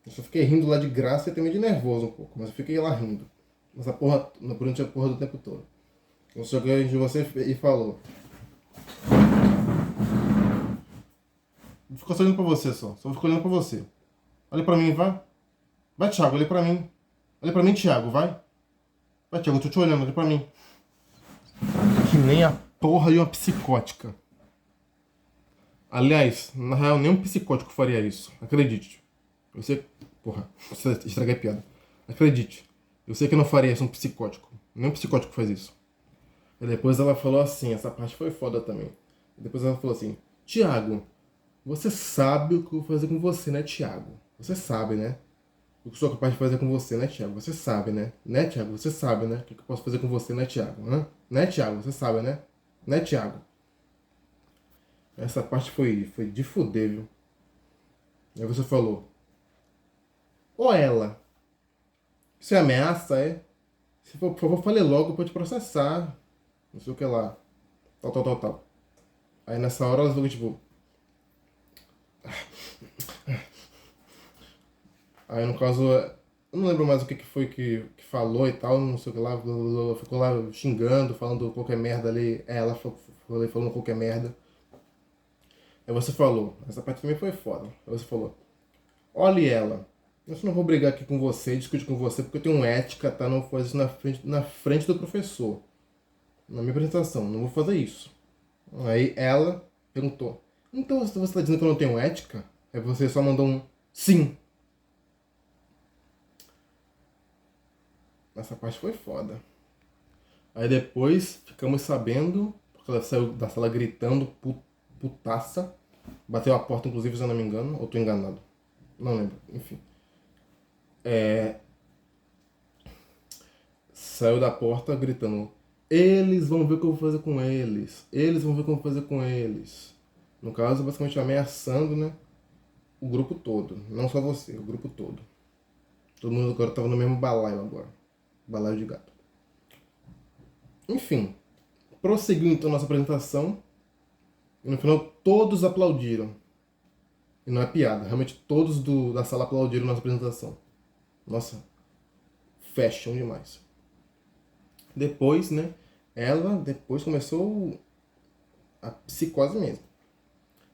Eu só fiquei rindo lá de graça e também de nervoso um pouco, mas eu fiquei lá rindo. Essa porra, durante a porra do tempo todo. Eu cheguei em você e falou. Ficou só olhando pra você só ficou olhando pra você. Olha pra mim, vai. Vai, Thiago, olha pra mim. Olha pra mim, Thiago, vai. Vai, Thiago, eu tô te olhando, olha pra mim. Que nem a porra de uma psicótica. Aliás, na real, nem um psicótico faria isso. Acredite. Eu sei. Porra, estraguei a piada. Acredite. Eu sei que eu não faria isso um psicótico. Nem um psicótico faz isso. E depois ela falou assim, essa parte foi foda também. E depois ela falou assim, Thiago, você sabe o que eu vou fazer com você, né, Thiago? Você sabe, né? O que eu sou capaz de fazer com você, né, Thiago? Você sabe, né? Né, Thiago? Você sabe, né? O que eu posso fazer com você, né, Thiago? Hã? Né, Thiago? Você sabe, né? Né, Thiago? Essa parte foi de fuder, viu? Aí você falou, ô ela, você ameaça, é? Se for, por favor, fale logo pra eu te processar. Não sei o que lá. Tal, tal, tal, tal. Aí nessa hora ela falou, tipo... Aí no caso, eu não lembro mais o que, que foi que falou e tal, não sei o que lá. Ficou lá xingando, falando qualquer merda ali. Ela falando qualquer merda. Aí você falou, essa parte também foi foda. Aí você falou, olhe ela. Eu só não vou brigar aqui com você, discutir com você, porque eu tenho ética, tá? Não vou fazer isso na frente do professor. Na minha apresentação, não vou fazer isso. Aí ela perguntou, então você está dizendo que eu não tenho ética? Aí você só mandou um sim. Essa parte foi foda. Aí depois ficamos sabendo, porque ela saiu da sala gritando, putaça. Bateu a porta, inclusive, se eu não me engano, ou tô enganado. Não lembro, enfim. Saiu da porta gritando: eles vão ver o que eu vou fazer com eles. Eles vão ver o que eu vou fazer com eles. No caso, basicamente ameaçando, né? O grupo todo. Não só você, o grupo todo. Todo mundo agora tava no mesmo balaio agora. Balaio de gato. Enfim, prosseguiu então nossa apresentação. E no final todos aplaudiram. E não é piada, realmente todos da sala aplaudiram nossa apresentação. Nossa, fashion demais. Depois, né? Ela depois começou a psicose mesmo.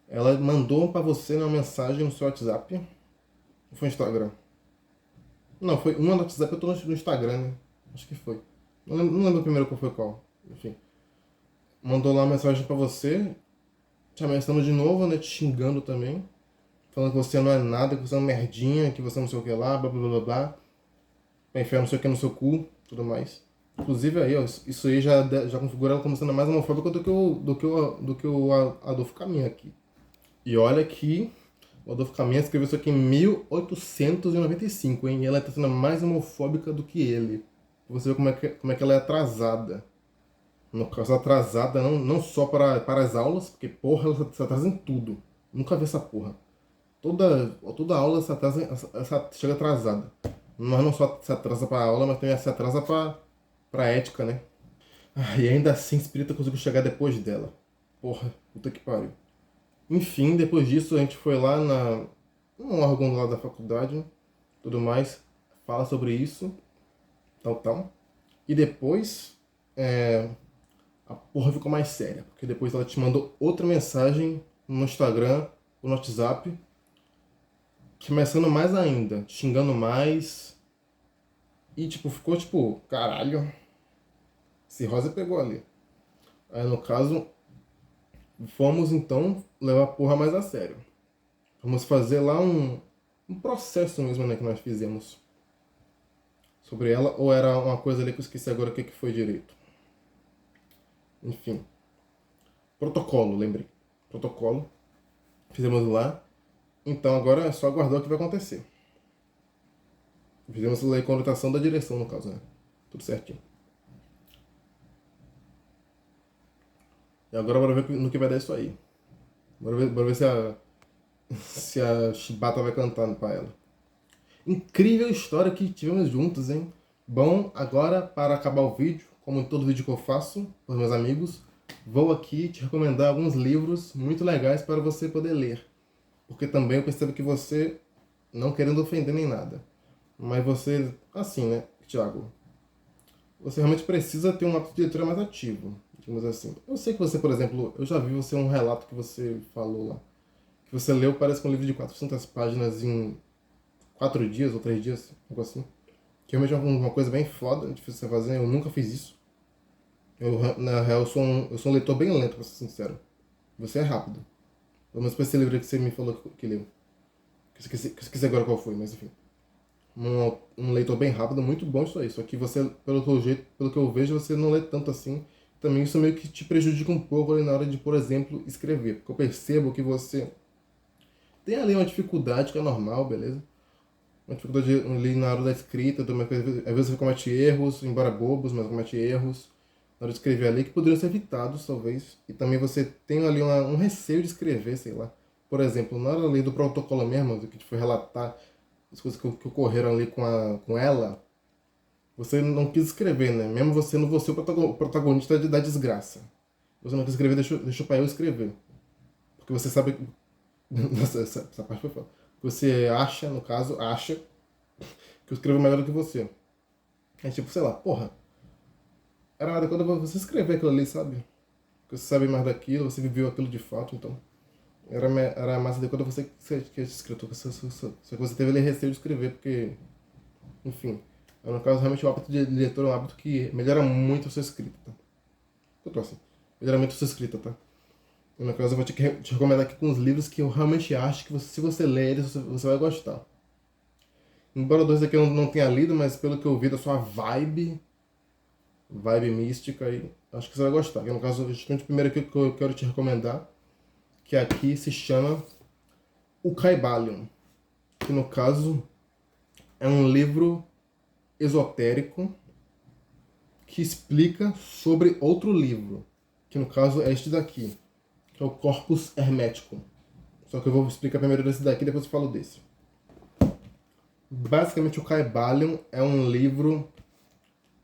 Ela mandou pra você uma mensagem no seu WhatsApp. Ou foi no Instagram? Não, foi uma no WhatsApp, eu tô no Instagram, né? Acho que foi. Não lembro primeiro qual foi qual. Enfim. Mandou lá uma mensagem pra você, te ameaçando de novo, né? Te xingando também. Falando que você não é nada, que você é uma merdinha, que você não sei o que lá, blá blá blá blá. Pra enfiar não sei o que no seu cu, tudo mais. Inclusive aí, ó, isso aí já configura ela como sendo mais homofóbica do que o Adolfo Caminha aqui. E olha que o Adolfo Caminha escreveu isso aqui em 1895, hein? E ela tá sendo mais homofóbica do que ele. Você vê como é que ela é atrasada. No caso, atrasada não só para as aulas, porque porra, ela se atrasa em tudo. Nunca vi essa porra. Toda aula chega atrasada. Mas não só se atrasa para a aula, mas também se atrasa para ética, né? E ainda assim, Espírita conseguiu chegar depois dela. Porra, puta que pariu. Enfim, depois disso a gente foi lá num órgão lá da faculdade, tudo mais, fala sobre isso, tal, tal. E depois a porra ficou mais séria, porque depois ela te mandou outra mensagem no Instagram, no WhatsApp, te ameaçando mais ainda, te xingando mais. E tipo, ficou tipo, caralho, se Rosa pegou ali. Aí no caso, fomos então levar a porra mais a sério. Vamos fazer lá um processo mesmo, né, que nós fizemos sobre ela, ou era uma coisa ali que eu esqueci agora o que foi direito. Enfim. Protocolo, lembrei. Protocolo. Fizemos lá. Então agora é só aguardar o que vai acontecer. Fizemos a conotação da direção, no caso, né? Tudo certinho. E agora bora ver no que vai dar isso aí. Bora ver se a se a Chibata vai cantando pra ela. Incrível história que tivemos juntos, hein? Bom, agora para acabar o vídeo, como em todo vídeo que eu faço para meus amigos, vou aqui te recomendar alguns livros muito legais para você poder ler. Porque também eu percebo que você, não querendo ofender nem nada, mas você, assim, né, Thiago? Você realmente precisa ter um hábito de leitura mais ativo, digamos assim. Eu sei que você, por exemplo, eu já vi você um relato que você falou lá, que você leu, parece que um livro de 400 páginas em 4 dias ou 3 dias, algo assim. Que realmente é uma coisa bem foda, difícil de você fazer. Eu nunca fiz isso. Na real, eu sou um leitor bem lento, pra ser sincero. Você é rápido. Pelo menos pra esse livro que você me falou que leu. Que eu esqueci agora qual foi, mas enfim. Um leitor bem rápido, muito bom isso aí. Só que você, pelo que eu vejo, você não lê tanto assim. Também isso meio que te prejudica um pouco ali na hora de, por exemplo, escrever. Porque eu percebo que você tem ali uma dificuldade que é normal, beleza? Uma dificuldade ali na hora da escrita, também, às vezes você comete erros, embora bobos, mas comete erros na hora de escrever ali que poderiam ser evitados, talvez. E também você tem ali um receio de escrever, sei lá. Por exemplo, na hora ali do protocolo mesmo, do que te foi relatar as coisas que ocorreram ali com ela, você não quis escrever, né? Mesmo você não fosse o protagonista da desgraça. Você não quis escrever, deixou pra eu escrever. Porque você sabe. Nossa, essa parte foi foda. Você acha, no caso, acha que eu escrevo melhor do que você. É tipo, sei lá, porra. Era nada quando você escrever aquilo ali, sabe? Porque você sabe mais daquilo, você viveu aquilo de fato, então. Era mais adequado você que é escritor, só que você teve ali receio de escrever, porque, enfim. No caso, realmente o hábito de leitor é um hábito que melhora muito a sua escrita, tá? Eu tô assim. Melhora muito a sua escrita, tá? E no caso, eu vou te recomendar aqui com uns livros que eu realmente acho que se você ler eles, você vai gostar. Embora dois daqui eu não tenha lido, mas pelo que eu vi da sua vibe mística, aí acho que você vai gostar. Que no caso, justamente o primeiro aqui que eu quero te recomendar, que aqui se chama O Caibalion, que no caso é um livro esotérico que explica sobre outro livro, que no caso é este daqui, que é o Corpus Hermético. Só que eu vou explicar primeiro desse daqui, depois eu falo desse. Basicamente, o Caibalion é um livro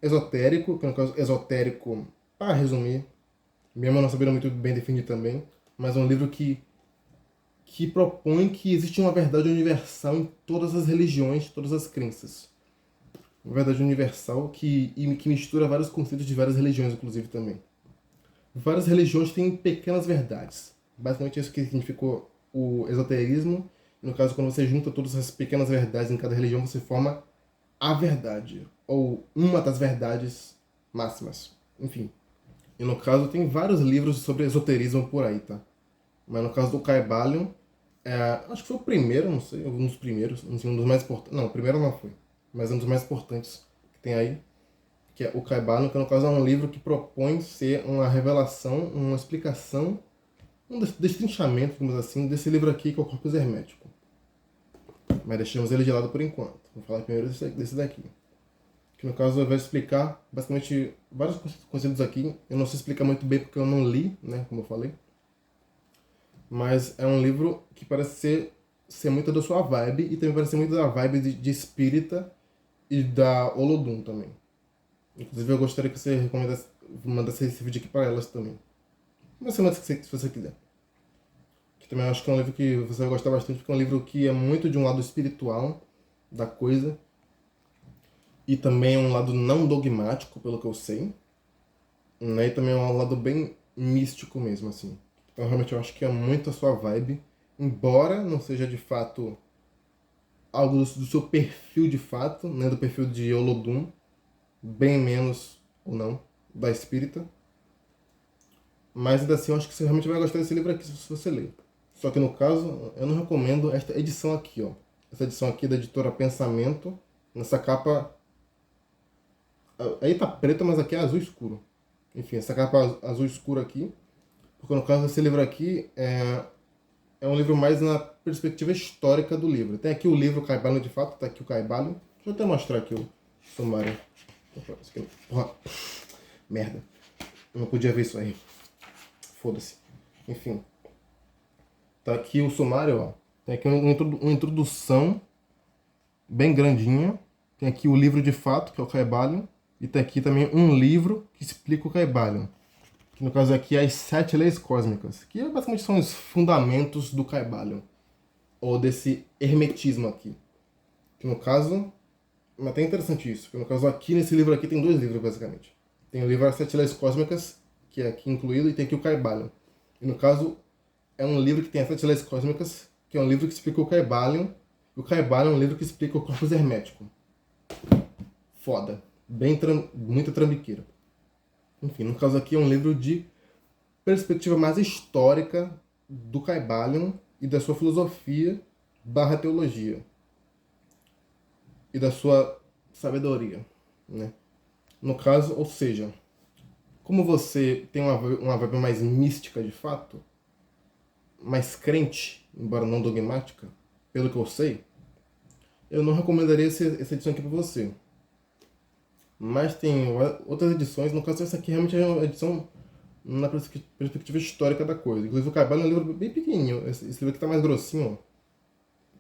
esotérico, que no caso esotérico, para resumir, mesmo não sabendo muito bem definir também, mas é um livro que propõe que existe uma verdade universal em todas as religiões, todas as crenças. Uma verdade universal que mistura vários conceitos de várias religiões, inclusive, também. Várias religiões têm pequenas verdades. Basicamente, é isso que significou o esoterismo. No caso, quando você junta todas essas pequenas verdades em cada religião, você forma a verdade, ou uma das verdades máximas. Enfim. E no caso, tem vários livros sobre esoterismo por aí, tá? Mas no caso do Caibalion, acho que foi o primeiro, não sei, um dos primeiros, não sei, um dos mais importantes. Não, o primeiro não foi, mas um dos mais importantes que tem aí, que é o Caibalion, que no caso é um livro que propõe ser uma revelação, uma explicação, um destrinchamento, digamos assim, desse livro aqui, que é o Corpus Hermético. Mas deixamos ele de lado por enquanto. Vou falar primeiro desse daqui. Que no caso vai explicar basicamente vários conceitos aqui. Eu não sei explicar muito bem porque eu não li, né, como eu falei. Mas é um livro que parece ser muito da sua vibe e também parece ser muito da vibe de espírita e da Olodum também. Inclusive eu gostaria que você mandasse esse vídeo aqui para elas também. Mas você manda se você quiser. Que também eu acho que é um livro que você vai gostar bastante, porque é um livro que é muito de um lado espiritual da coisa e também é um lado não dogmático, pelo que eu sei, né? E também é um lado bem místico mesmo, assim. Então realmente eu acho que é muito a sua vibe, embora não seja de fato algo do seu perfil de fato, né? Do perfil de Olodum, bem menos ou não, da espírita. Mas ainda assim eu acho que você realmente vai gostar desse livro aqui se você ler. Só que no caso, eu não recomendo esta edição aqui, ó. Essa edição aqui é da editora Pensamento, nessa capa. Aí tá preta, mas aqui é azul escuro. Enfim, essa capa azul escuro aqui. Porque no caso desse livro aqui é um livro mais na perspectiva histórica do livro. Tem aqui o livro Caibalion de fato, tá aqui o Caibalion. Deixa eu até mostrar aqui o sumário. Porra, merda. Eu não podia ver isso aí. Foda-se. Enfim. Tá aqui o sumário, ó. Tem aqui uma introdução bem grandinha. Tem aqui o livro de fato, que é o Kybalion. E tem aqui também um livro que explica o Kybalion. Que no caso aqui é as 7 leis cósmicas. Que basicamente são os fundamentos do Kybalion. Ou desse hermetismo aqui. Que no caso, é até interessante isso. Que no caso aqui, nesse livro aqui, tem 2 livros basicamente. Tem o livro As 7 Leis Cósmicas, que é aqui incluído, e tem aqui o Kybalion. E no caso, é um livro que tem as 7 Leis Cósmicas, que é um livro que explica o Kybalion. E o Kybalion é um livro que explica o corpus hermético. Foda. Muita trambiqueira. Enfim, no caso aqui é um livro de perspectiva mais histórica do Kybalion e da sua filosofia barra teologia. E da sua sabedoria, né? No caso, ou seja, como você tem uma vibe mais mística de fato, mais crente, embora não dogmática, pelo que eu sei, eu não recomendaria essa edição aqui para você. Mas tem outras edições, no caso essa aqui realmente é uma edição na perspectiva histórica da coisa. Inclusive o Kybalion é um livro bem pequenininho, esse livro aqui tá mais grossinho, ó.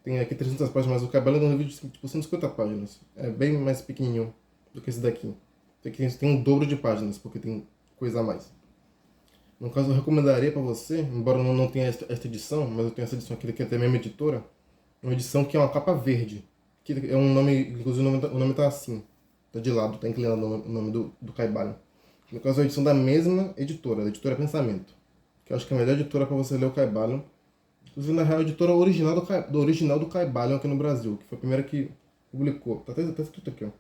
Tem aqui 300 páginas, mas o Kybalion é um livro de tipo 150 páginas. É bem mais pequenininho do que esse daqui. Tem um dobro de páginas, porque tem coisa a mais. No caso, eu recomendaria para você, embora eu não tenha esta edição, mas eu tenho essa edição aqui, que é da mesma editora, uma edição que é uma capa verde. Que é um nome, inclusive o nome tá assim, tá de lado, tá inclinado o nome do Kybalion. No caso, é a edição da mesma editora, da editora Pensamento, que eu acho que é a melhor editora para você ler o Kybalion. Inclusive, na real, a editora original do Kybalion aqui no Brasil, que foi a primeira que publicou. Tá até escrito aqui, ó.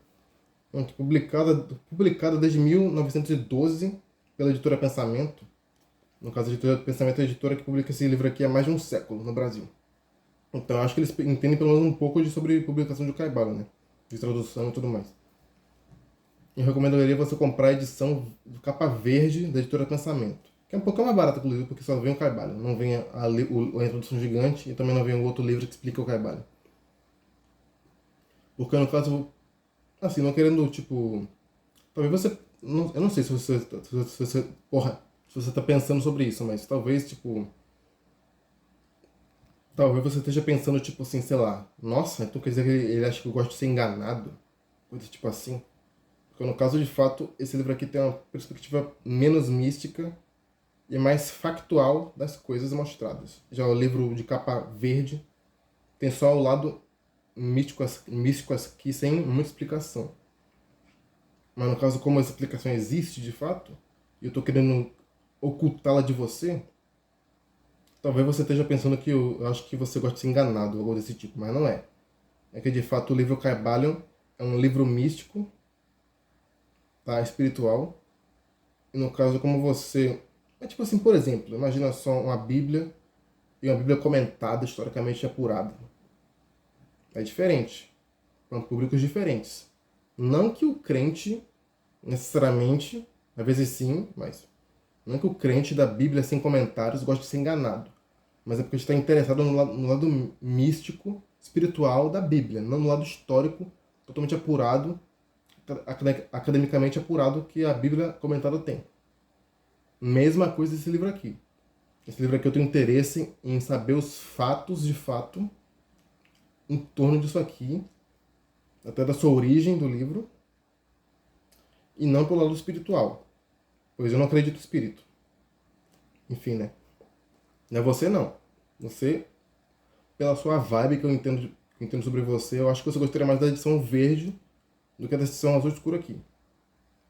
Publicada desde 1912 pela editora Pensamento. No caso, a editora Pensamento é a editora que publica esse livro aqui há mais de um século no Brasil. Então, acho que eles entendem pelo menos um pouco sobre publicação de Kybalion, né? De tradução e tudo mais. Eu recomendaria você comprar a edição de capa verde da editora Pensamento. Que é um pouquinho mais barata, inclusive, porque só vem o Kybalion. Não vem a introdução gigante e também não vem o outro livro que explica o Kybalion. Porque, no caso, assim, não querendo, tipo... Talvez você... eu não sei se você tá pensando sobre isso, mas talvez, tipo... Talvez você esteja pensando, tipo assim, sei lá... Nossa, então quer dizer que ele acha que eu gosto de ser enganado? Coisa tipo assim. Porque, no caso, de fato, esse livro aqui tem uma perspectiva menos mística e mais factual das coisas mostradas. Já o livro de capa verde tem só o lado místico aqui, sem muita explicação. Mas no caso, como essa explicação existe de fato, e eu estou querendo ocultá-la de você, talvez você esteja pensando que eu acho que você gosta de ser enganado, ou algo desse tipo, mas não é. É que de fato o livro Kybalion é um livro místico, tá? Espiritual. E no caso, como você... É tipo assim, por exemplo, imagina só uma Bíblia e uma Bíblia comentada, historicamente apurada. É diferente. São públicos diferentes. Não que o crente, necessariamente, às vezes sim, mas não que o crente da Bíblia sem comentários goste de ser enganado. Mas é porque a gente está interessado no lado místico, espiritual da Bíblia, não no lado histórico, totalmente apurado, academicamente apurado que a Bíblia comentada tem. Mesma coisa esse livro aqui. Esse livro aqui eu tenho interesse em saber os fatos de fato em torno disso aqui, até da sua origem do livro, e não pelo lado espiritual, pois eu não acredito no espírito. Enfim, né? Não é você, não. Você, pela sua vibe que eu entendo sobre você, eu acho que você gostaria mais da edição verde do que da edição azul escura aqui,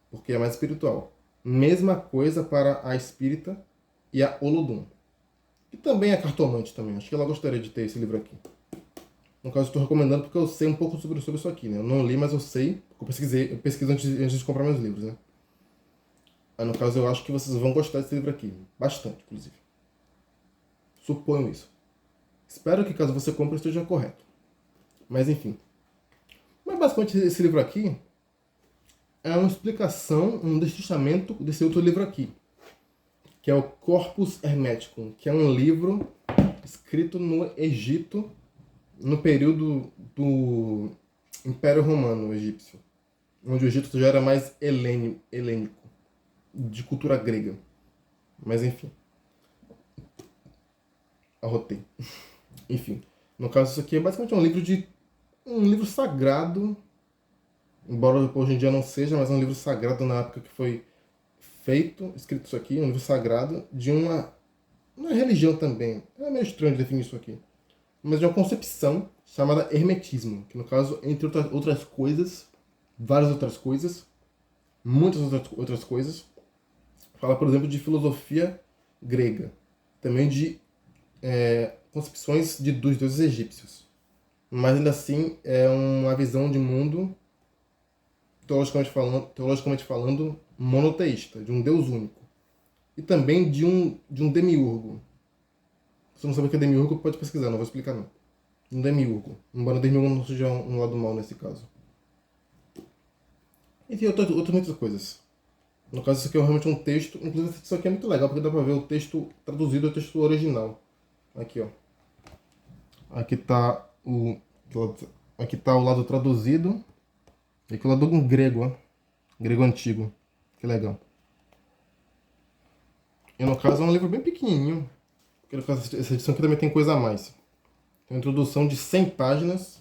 porque é mais espiritual. Mesma coisa para a espírita e a Olodum, que também é cartomante também. Acho que ela gostaria de ter esse livro aqui. No caso, eu estou recomendando porque eu sei um pouco sobre isso aqui, né? Eu não li, mas eu sei, porque eu pesquiso antes de comprar meus livros, né? Aí, no caso, eu acho que vocês vão gostar desse livro aqui. Bastante, inclusive. Suponho isso. Espero que, caso você compre, esteja correto. Mas, enfim. Mas, basicamente, esse livro aqui é uma explicação, um destrinçamento desse outro livro aqui, que é o Corpus Hermeticum, que é um livro escrito no Egito, no período do Império Romano egípcio, onde o Egito já era mais helênico, de cultura grega. Mas enfim, arrotei. Enfim, No caso, isso aqui é basicamente um livro sagrado, embora hoje em dia não seja, mas é um livro sagrado na época que foi feito, escrito isso aqui, um livro sagrado de uma religião também. É meio estranho de definir isso aqui. Mas de uma concepção chamada hermetismo, que no caso, entre outras coisas, várias outras coisas, muitas outras coisas, fala, por exemplo, de filosofia grega, também de concepções dos deuses egípcios. Mas ainda assim é uma visão de mundo, teologicamente falando, monoteísta, de um Deus único. E também de um demiurgo. Se você não sabe o que é demiurgo, pode pesquisar, não vou explicar não. Um demiurgo. Embora o demiurgo não seja um lado mal nesse caso. E tem outras muitas coisas. No caso, isso aqui é realmente um texto. Inclusive, isso aqui é muito legal, porque dá pra ver o texto traduzido e o texto original. Aqui, ó. Aqui tá aqui tá o lado traduzido. E aqui o lado em grego, ó. Grego antigo. Que legal. E no caso é um livro bem pequenininho. Porque no caso, essa edição aqui também tem coisa a mais. Tem uma introdução de 100 páginas.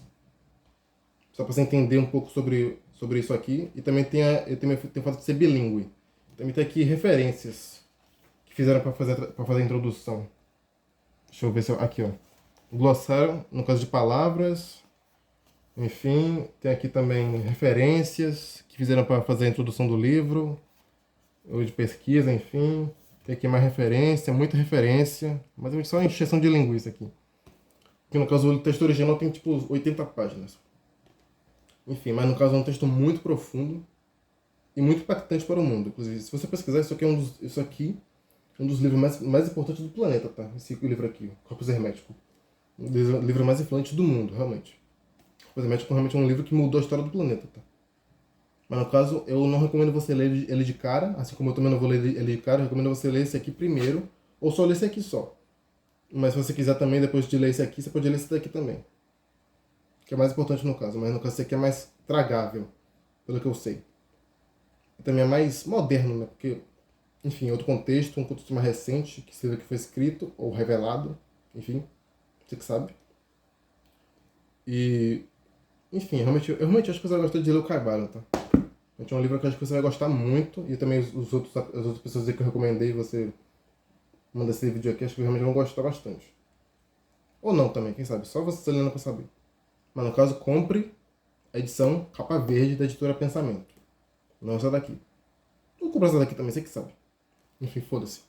Só para você entender um pouco sobre isso aqui. E também tem o fato de ser bilíngue. Também tem aqui referências que fizeram para fazer a introdução. Deixa eu ver se eu, aqui, ó. Glossário, no caso de palavras. Enfim, tem aqui também referências que fizeram para fazer a introdução do livro. Ou de pesquisa, enfim. Tem aqui mais referência, muita referência. Mas é só uma encheção de linguiça aqui. Porque no caso o texto original tem tipo 80 páginas. Enfim, mas no caso é um texto muito profundo e muito impactante para o mundo. Inclusive, se você pesquisar, isso aqui é um dos livros mais importantes do planeta, tá? Esse livro aqui, Corpus Hermético. Um dos livros mais influentes do mundo, realmente. Corpus Hermético realmente é um livro que mudou a história do planeta, tá? Mas no caso, eu não recomendo você ler ele de cara, assim como eu também não vou ler ele de cara, eu recomendo você ler esse aqui primeiro, ou só ler esse aqui só. Mas se você quiser também, depois de ler esse aqui, você pode ler esse daqui também. Que é mais importante no caso, mas no caso esse aqui é mais tragável, pelo que eu sei. E também é mais moderno, né? Porque, enfim, outro contexto, um contexto mais recente, que seja que foi escrito ou revelado, enfim, você que sabe. E, enfim, eu realmente acho que você vai gostar de ler o Caibalion, tá? É um livro que eu acho que você vai gostar muito, e também as outras pessoas que eu recomendei, você manda esse vídeo aqui, acho que realmente vão gostar bastante. Ou não também, quem sabe, só você lendo pra saber. Mas no caso, compre a edição capa verde da editora Pensamento. Não essa daqui. Ou comprar essa daqui também, você que sabe. Enfim, foda-se.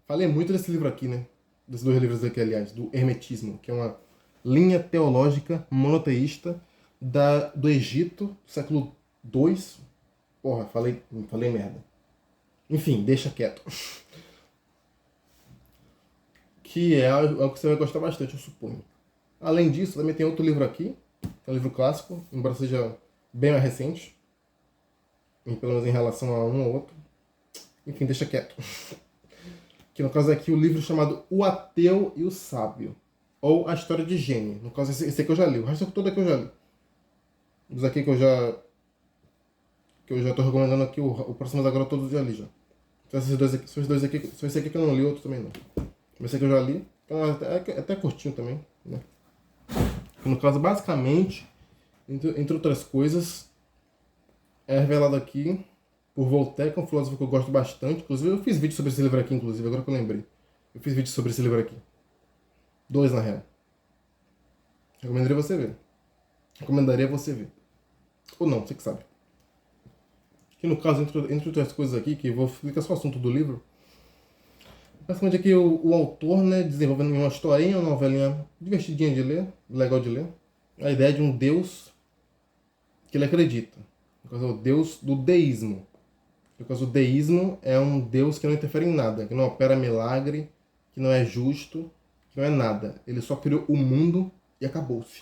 Falei muito desse livro aqui, né? Desses dois livros aqui, aliás, do Hermetismo, que é uma linha teológica monoteísta do Egito, do século II. Porra, falei merda. Enfim, deixa quieto. Que é algo que você vai gostar bastante, eu suponho. Além disso, também tem outro livro aqui, que é um livro clássico, embora seja bem mais recente, pelo menos em relação a um ou outro. Enfim, deixa quieto. Que no caso aqui o livro chamado O Ateu e o Sábio, ou A História de Gênio. No caso esse aqui eu já li, o resto todo aqui eu já li. Dos aqui que eu já tô recomendando aqui, o próximo agora todos eu já li já. Só esses dois aqui, só esse aqui que eu não li, outro também não. Mas esse aqui eu já li, é até curtinho também, né? No caso, basicamente, entre outras coisas, é revelado aqui por Voltaire, que é um filósofo que eu gosto bastante. Inclusive, eu fiz vídeo sobre esse livro aqui, inclusive, agora que eu lembrei. Eu fiz vídeo sobre esse livro aqui. 2, na real. Recomendaria você ver. Recomendaria você ver. Ou não, você que sabe. Que no caso, entre outras coisas aqui, que eu vou explicar só o assunto do livro. Basicamente aqui o autor, né, desenvolvendo uma historinha, uma novelinha divertidinha de ler, legal de ler. A ideia de um Deus que ele acredita. No caso, o Deus do deísmo. No caso, o deísmo é um Deus que não interfere em nada, que não opera milagre, que não é justo, que não é nada. Ele só criou o mundo e acabou-se.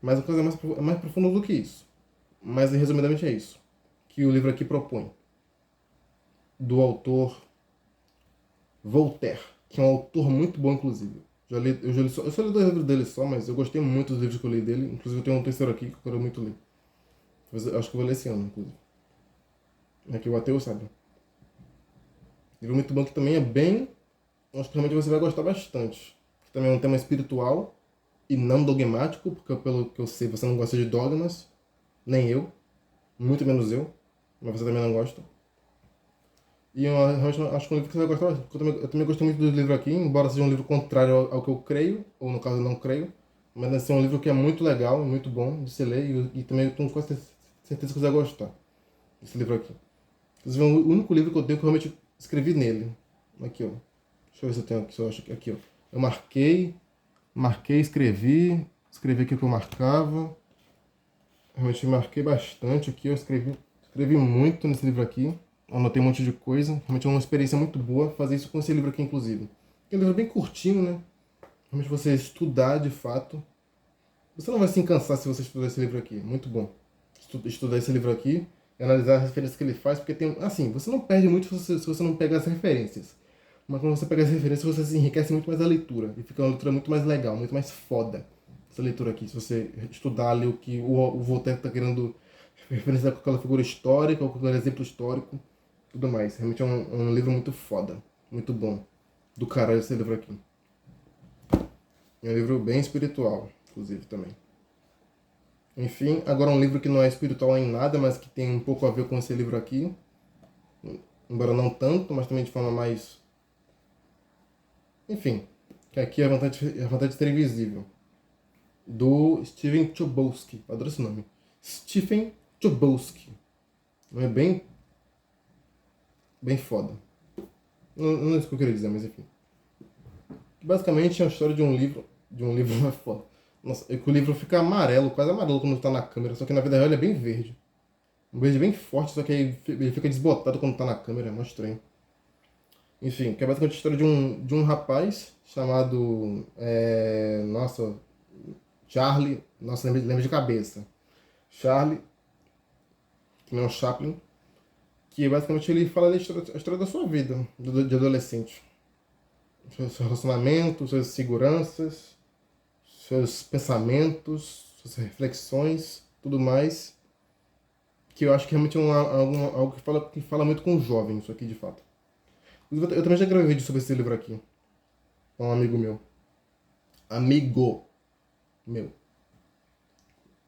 Mas a coisa é mais profunda do que isso. Mas, resumidamente, é isso que o livro aqui propõe. Do autor Voltaire, que é um autor muito bom, inclusive. Eu só li 2 livros dele só, mas eu gostei muito dos livros que eu li dele. Inclusive, eu tenho um terceiro aqui que eu quero muito ler. Eu acho que eu vou ler esse ano, inclusive. Aqui o Ateu, sabe? Livro muito bom que também é bem... Acho que realmente você vai gostar bastante. que também é um tema espiritual e não dogmático, porque pelo que eu sei você não gosta de dogmas, nem eu, muito menos eu, mas você também não gosta. E eu realmente acho que é um livro que você vai gostar bastante. Eu também gostei muito do livro aqui, embora seja um livro contrário ao que eu creio, ou no caso eu não creio, mas assim, é um livro que é muito legal, muito bom de se ler, e também eu tenho quase certeza que você vai gostar desse livro aqui. Inclusive, é o único livro que eu tenho que eu realmente escrevi nele. Aqui, ó. Deixa eu ver se eu tenho aqui, se eu acho que aqui, ó. Eu marquei, escrevi aqui o que eu marcava. Realmente marquei bastante aqui, eu escrevi muito nesse livro aqui. Anotei um monte de coisa. Realmente é uma experiência muito boa fazer isso com esse livro aqui, inclusive. É um livro bem curtinho, né? Realmente você estudar de fato. Você não vai se cansar se você estudar esse livro aqui. Muito bom. Estudar esse livro aqui e analisar as referências que ele faz, porque tem. Assim, você não perde muito se você não pegar as referências. Mas quando você pega as referências, você se enriquece muito mais a leitura. E fica uma leitura muito mais legal, muito mais foda. Essa leitura aqui. Se você estudar ali o que o Voltaire está querendo referenciar com aquela figura histórica, ou com aquele exemplo histórico, tudo mais. Realmente é um livro muito foda. Muito bom. Do caralho esse livro aqui. É um livro bem espiritual, inclusive, também. Enfim, agora um livro que não é espiritual em nada, mas que tem um pouco a ver com esse livro aqui. Embora não tanto, mas também de forma mais... Enfim, que aqui é a vontade de ser invisível. Do Steven Chbosky. Adoro esse nome. Stephen Chbosky. Nome bem... bem foda. Não é isso que eu queria dizer, mas enfim. Basicamente é a história de um livro... de um livro mais foda. Nossa, é que o livro fica amarelo, quase amarelo quando tá na câmera, só que na vida real ele é bem verde. Um verde bem forte, só que ele fica desbotado quando tá na câmera, é mó estranho. Enfim, que é basicamente a história de um rapaz chamado. Nossa, Charlie. Nossa, lembra de cabeça. Charlie, que não é um Chaplin. Que basicamente ele fala a história da sua vida, de adolescente. Seus relacionamentos, suas seguranças, seus pensamentos, suas reflexões, tudo mais. Que eu acho que realmente é algo que fala muito com o jovem, isso aqui de fato. Eu também já gravei um vídeo sobre esse livro aqui. Com um amigo meu. Amigo meu.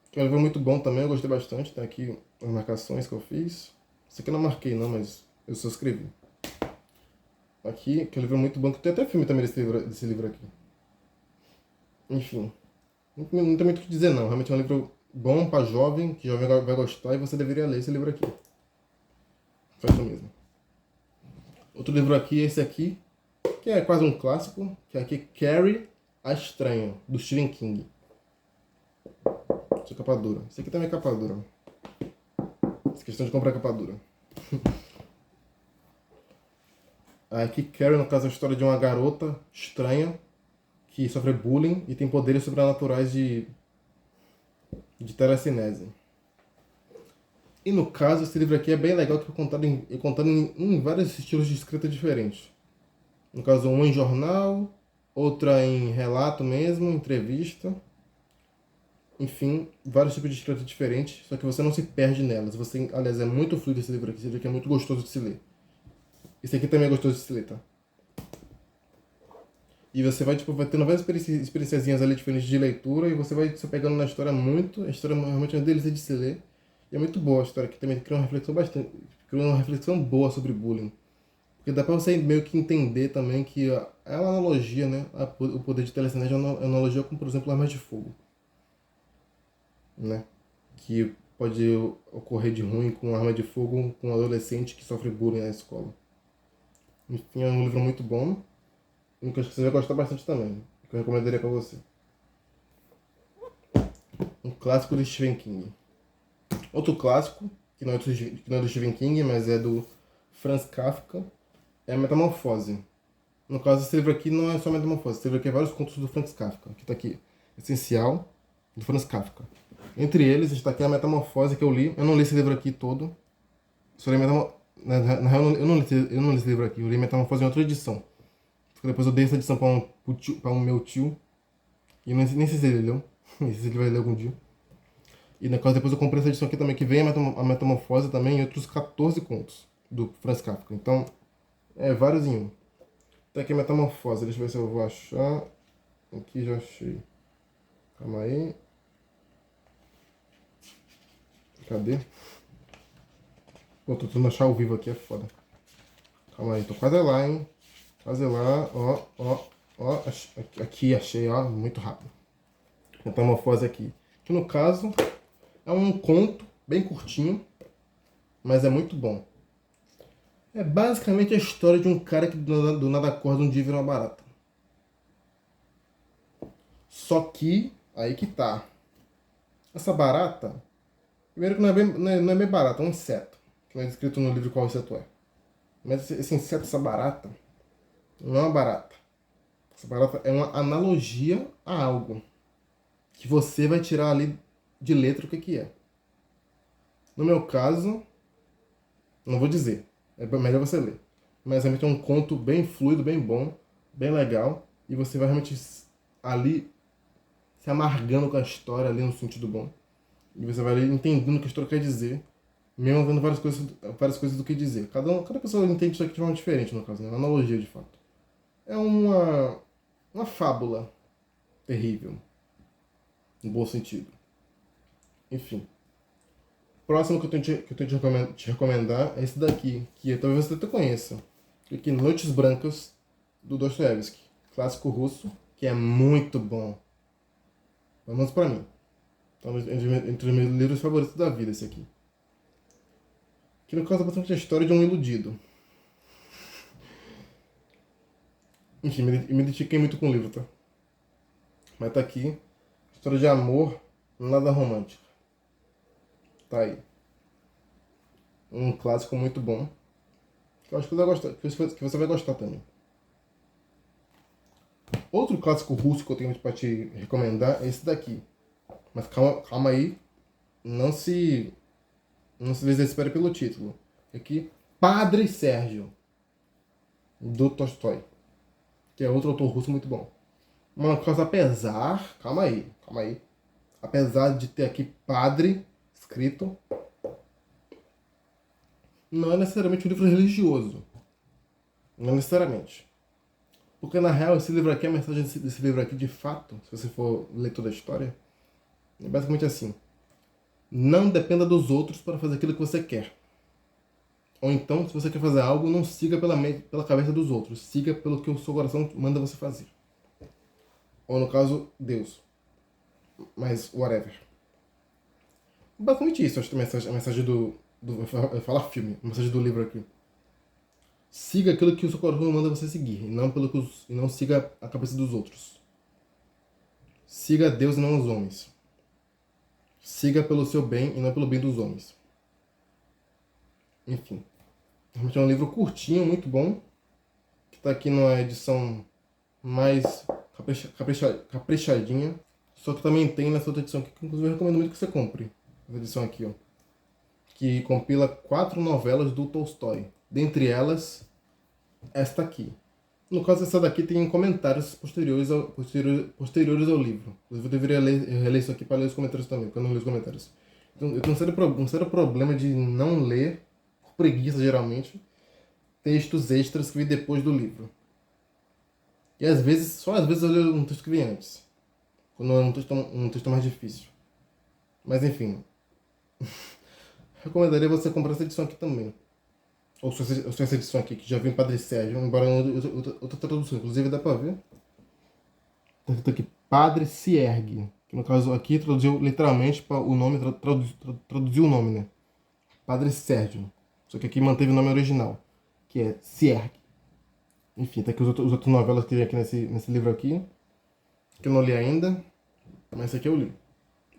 Que é um livro muito bom também, eu gostei bastante. Tem aqui as marcações que eu fiz. Isso aqui eu não marquei não, mas eu só escrevi. Aqui, que é um livro muito bom, que tem até filme também desse livro aqui. Enfim. Não tem muito o que dizer não. Realmente é um livro bom para jovem, que jovem vai gostar e você deveria ler esse livro aqui. Faz isso mesmo. Outro livro aqui, esse aqui, que é quase um clássico, que é aqui Carrie, a Estranha, do Stephen King. Essa é capa dura. Esse aqui também é capa dura. Essa questão de comprar capa dura. Aqui Carrie, no caso, é a história de uma garota estranha que sofre bullying e tem poderes sobrenaturais de telecinese. E no caso, esse livro aqui é bem legal, que é contado em vários estilos de escrita diferentes. No caso, um em jornal, outra em relato mesmo, entrevista. Enfim, vários tipos de escrita diferentes, só que você não se perde nelas. Aliás, é muito fluido esse livro aqui. Esse livro aqui é muito gostoso de se ler. Esse aqui também é gostoso de se ler, tá? E você vai tendo várias experienciazinhas ali diferentes de leitura e você vai se pegando na história muito. A história realmente é uma delícia de se ler. E é muito boa a história, que também cria uma reflexão boa sobre bullying. Porque dá pra você meio que entender também que é uma analogia, né? O poder de telecinese é uma analogia com, por exemplo, armas de fogo. Né? Que pode ocorrer de ruim com arma de fogo com um adolescente que sofre bullying na escola. Enfim, é um livro muito bom. E que eu acho que você vai gostar bastante também. Que eu recomendaria pra você. Um clássico do Stephen King. Outro clássico, que não é do Stephen King, mas é do Franz Kafka, é a Metamorfose. No caso, esse livro aqui não é só Metamorfose. Esse livro aqui é vários contos do Franz Kafka. Que tá aqui. Essencial, do Franz Kafka. Entre eles está aqui a Metamorfose que eu li. Eu não li esse livro aqui todo. Só li Na real, eu não li esse livro aqui. Eu li Metamorfose em outra edição. Depois eu dei essa edição para um meu tio. E eu nem sei se ele leu. Nem sei se ele vai ler algum dia. E depois eu comprei essa edição aqui também, que vem a Metamorfose também e outros 14 contos do Franz Kafka. Então, vários em um. Tá aqui a Metamorfose. Deixa eu ver se eu vou achar. Aqui já achei. Calma aí. Cadê? Pô, tô tentando achar ao vivo aqui, é foda. Calma aí, tô quase lá, hein? Quase lá, ó. Aqui achei, ó, muito rápido. Metamorfose aqui. Que no caso é um conto bem curtinho, mas é muito bom. É basicamente a história de um cara que do nada acorda um dia e vira uma barata. Só que, aí que tá. Essa barata, primeiro que não é bem barata, é um inseto. Que não é descrito no livro qual inseto é. Mas esse inseto, essa barata, não é uma barata. Essa barata é uma analogia a algo. Que você vai tirar ali de letra o que é. No meu caso, não vou dizer. É melhor você ler. Mas realmente é um conto bem fluido, bem bom, bem legal. E você vai realmente ali se amargando com a história ali no sentido bom. E você vai ali entendendo o que a história quer dizer. Mesmo vendo várias coisas do que dizer. Cada pessoa entende isso aqui de forma diferente, no caso, né? Uma analogia de fato. É uma fábula terrível. No bom sentido. Enfim. Próximo que eu tenho te recomendar é esse daqui, que talvez você até conheça. Aqui, Noites Brancas, do Dostoiévski. Clássico russo, que é muito bom. Pelo menos pra mim. Então, entre os meus livros favoritos da vida, esse aqui. Que no caso é bastante a história de um iludido. Enfim, me identifiquei muito com o livro, tá? Mas tá aqui. História de amor, nada romântica. Tá aí. Um clássico muito bom. Que eu acho que você vai gostar, que você vai gostar também. Outro clássico russo que eu tenho pra te recomendar é esse daqui. Mas calma aí. Não se desespere pelo título. Aqui, Padre Sérgio, do Tolstói. Que é outro autor russo muito bom. Uma coisa apesar... calma aí. Apesar de ter aqui padre escrito, não é necessariamente um livro religioso. Não necessariamente. Porque na real, esse livro aqui, a mensagem desse livro aqui, de fato, se você for ler toda a história, é basicamente assim. Não dependa dos outros para fazer aquilo que você quer. Ou então, se você quer fazer algo, não siga pela cabeça dos outros. Siga pelo que o seu coração manda você fazer. Ou no caso, Deus. Mas, whatever. Basicamente isso, acho que a mensagem eu falar filme, a mensagem do livro aqui. Siga aquilo que o seu coração manda você seguir, e não siga a cabeça dos outros. Siga Deus e não os homens. Siga pelo seu bem e não pelo bem dos homens. Enfim. Realmente é um livro curtinho, muito bom. Que está aqui numa edição mais caprichadinha. Só que também tem nessa outra edição aqui, que inclusive eu recomendo muito que você compre. Essa edição aqui, ó. Que compila 4 novelas do Tolstói. Dentre elas, esta aqui. No caso, essa daqui tem comentários posteriores ao livro. Inclusive, eu deveria reler isso aqui para ler os comentários também, porque eu não li os comentários. Então, eu tenho um sério problema de não ler, por preguiça geralmente, textos extras que vêm depois do livro. E às vezes, só às vezes eu leio um texto que vem antes. Quando é um texto mais difícil. Mas enfim. Recomendaria você comprar essa edição aqui também. Ou só essa edição aqui, que já vem Padre Sérgio, embora outra tradução. Inclusive dá pra ver. Tá escrito aqui, Padre Siergue. Que no caso aqui traduziu literalmente para o nome, traduziu o nome, né? Padre Sérgio. Só que aqui manteve o nome original, que é Siergue. Enfim, tá aqui os outros novelas que tem aqui nesse livro aqui, que eu não li ainda, mas esse aqui eu li.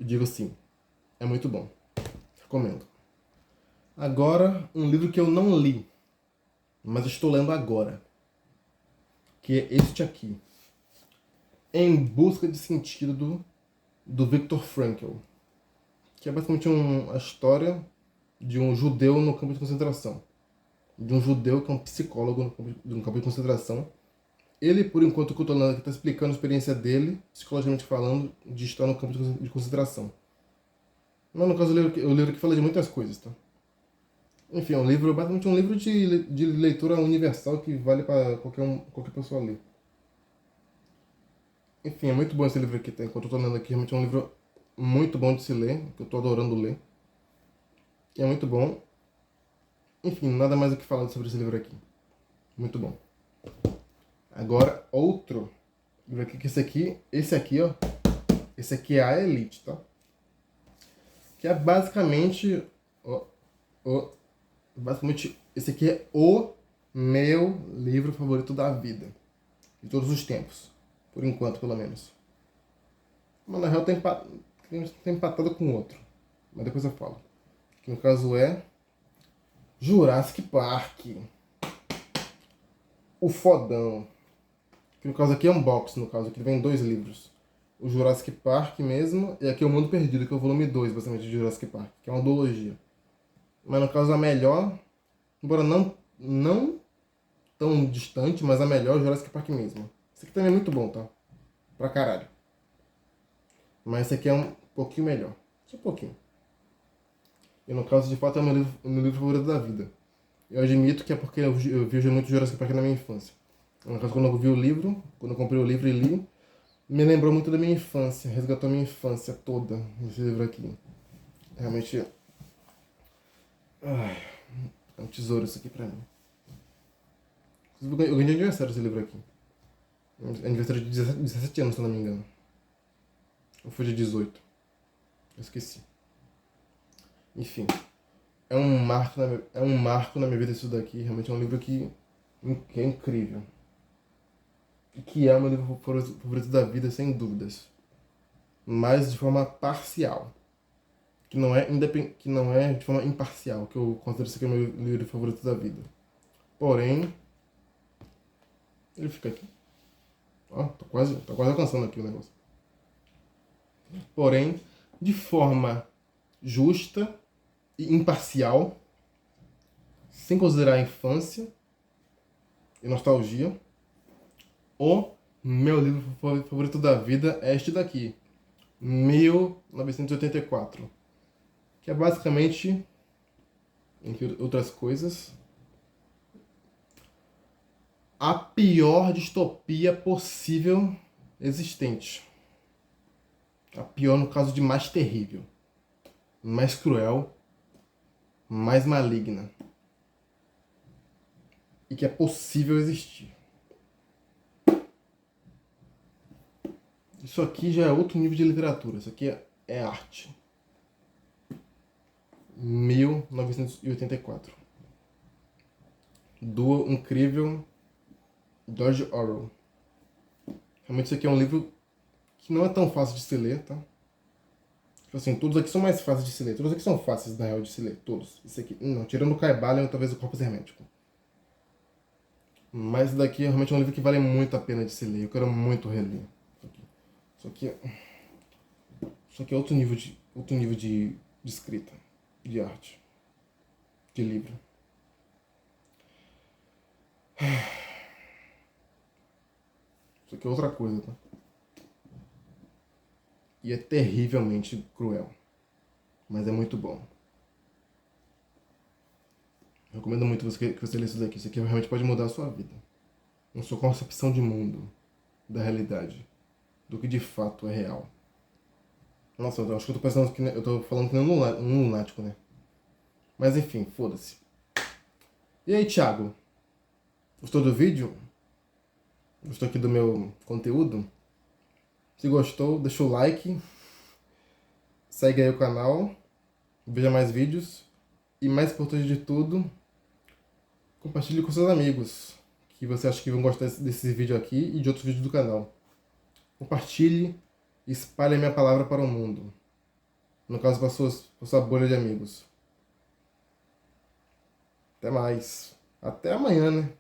E digo sim, é muito bom. Recomendo. Agora, um livro que eu não li, mas estou lendo agora, que é este aqui. Em Busca de Sentido, do Viktor Frankl. Que é basicamente a história de um judeu no campo de concentração. De um judeu que é um psicólogo no campo de concentração. Ele, por enquanto, que eu estou lendo aqui, está explicando a experiência dele, psicologicamente falando, de estar no campo de concentração. Mas no caso, o livro aqui fala de muitas coisas, tá? Enfim, é um livro, basicamente um livro de leitura universal que vale para qualquer pessoa ler. Enfim, é muito bom esse livro aqui, tá? Enquanto eu tô lendo aqui, realmente é um livro muito bom de se ler, que eu tô adorando ler. E é muito bom. Enfim, nada mais o que falar sobre esse livro aqui. Muito bom. Agora, outro livro aqui, que esse aqui, ó. Esse aqui é a Elite, tá? Que é basicamente, basicamente, esse aqui é o meu livro favorito da vida. De todos os tempos. Por enquanto, pelo menos. Mas na real tem empatado com outro. Mas depois eu falo. Que no caso é Jurassic Park. O fodão. Que no caso aqui é um box, no caso. Aqui vem 2 livros. O Jurassic Park mesmo. E aqui é o Mundo Perdido, que é o volume 2, basicamente, de Jurassic Park. Que é uma duologia. Mas no caso a melhor, embora não tão distante, mas a melhor é o Jurassic Park mesmo. Esse aqui também é muito bom, tá? Pra caralho. Mas esse aqui é um pouquinho melhor. Só um pouquinho. E no caso, de fato, é o meu livro favorito da vida. Eu admito que é porque eu vi muito Jurassic Park na minha infância. No caso, quando eu vi o livro, quando eu comprei o livro e li, me lembrou muito da minha infância. Resgatou a minha infância toda, esse livro aqui. Realmente... Ai, é um tesouro isso aqui pra mim. Eu ganhei de aniversário esse livro aqui. Aniversário de 17 anos, se eu não me engano. Ou foi de 18? Eu esqueci. Enfim. É um marco na minha vida isso daqui. Realmente é um livro que é incrível. E que é o meu livro favorito da vida, sem dúvidas. Mas de forma parcial. Que não é de forma imparcial, que eu considero isso aqui o meu livro favorito da vida. Porém, ele fica aqui. Ó, tô quase alcançando aqui o negócio. Porém, de forma justa e imparcial, sem considerar a infância e nostalgia, o meu livro favorito da vida é este daqui, 1984, que é basicamente, entre outras coisas, a pior distopia possível existente. A pior no caso de mais terrível, mais cruel, mais maligna. E que é possível existir. Isso aqui já é outro nível de literatura. Isso aqui é arte. 1984. Do incrível George Orwell. Realmente isso aqui é um livro que não é tão fácil de se ler, tá? Tipo assim, todos aqui são mais fáceis de se ler. Todos aqui são fáceis, na real, de se ler. Todos. Esse aqui, não. Tirando o Caibalion e talvez o Corpus Hermético. Mas esse daqui é realmente um livro que vale muito a pena de se ler. Eu quero muito reler. Isso aqui é outro nível de escrita, de arte, de livro. Isso aqui é outra coisa, tá? E é terrivelmente cruel. Mas é muito bom. Eu recomendo muito que você lê isso daqui. Isso aqui realmente pode mudar a sua vida. Na sua concepção de mundo, da realidade, do que de fato é real. Nossa, eu acho que eu tô pensando que eu tô falando que nem um lunático, né? Mas enfim, foda-se. E aí, Thiago? Gostou do vídeo? Gostou aqui do meu conteúdo? Se gostou, deixa o like. Segue aí o canal. Veja mais vídeos. E mais importante de tudo, compartilhe com seus amigos. Que você acha que vão gostar desse vídeo aqui e de outros vídeos do canal. Compartilhe e espalhe a minha palavra para o mundo. No caso, para sua bolha de amigos. Até mais. Até amanhã, né?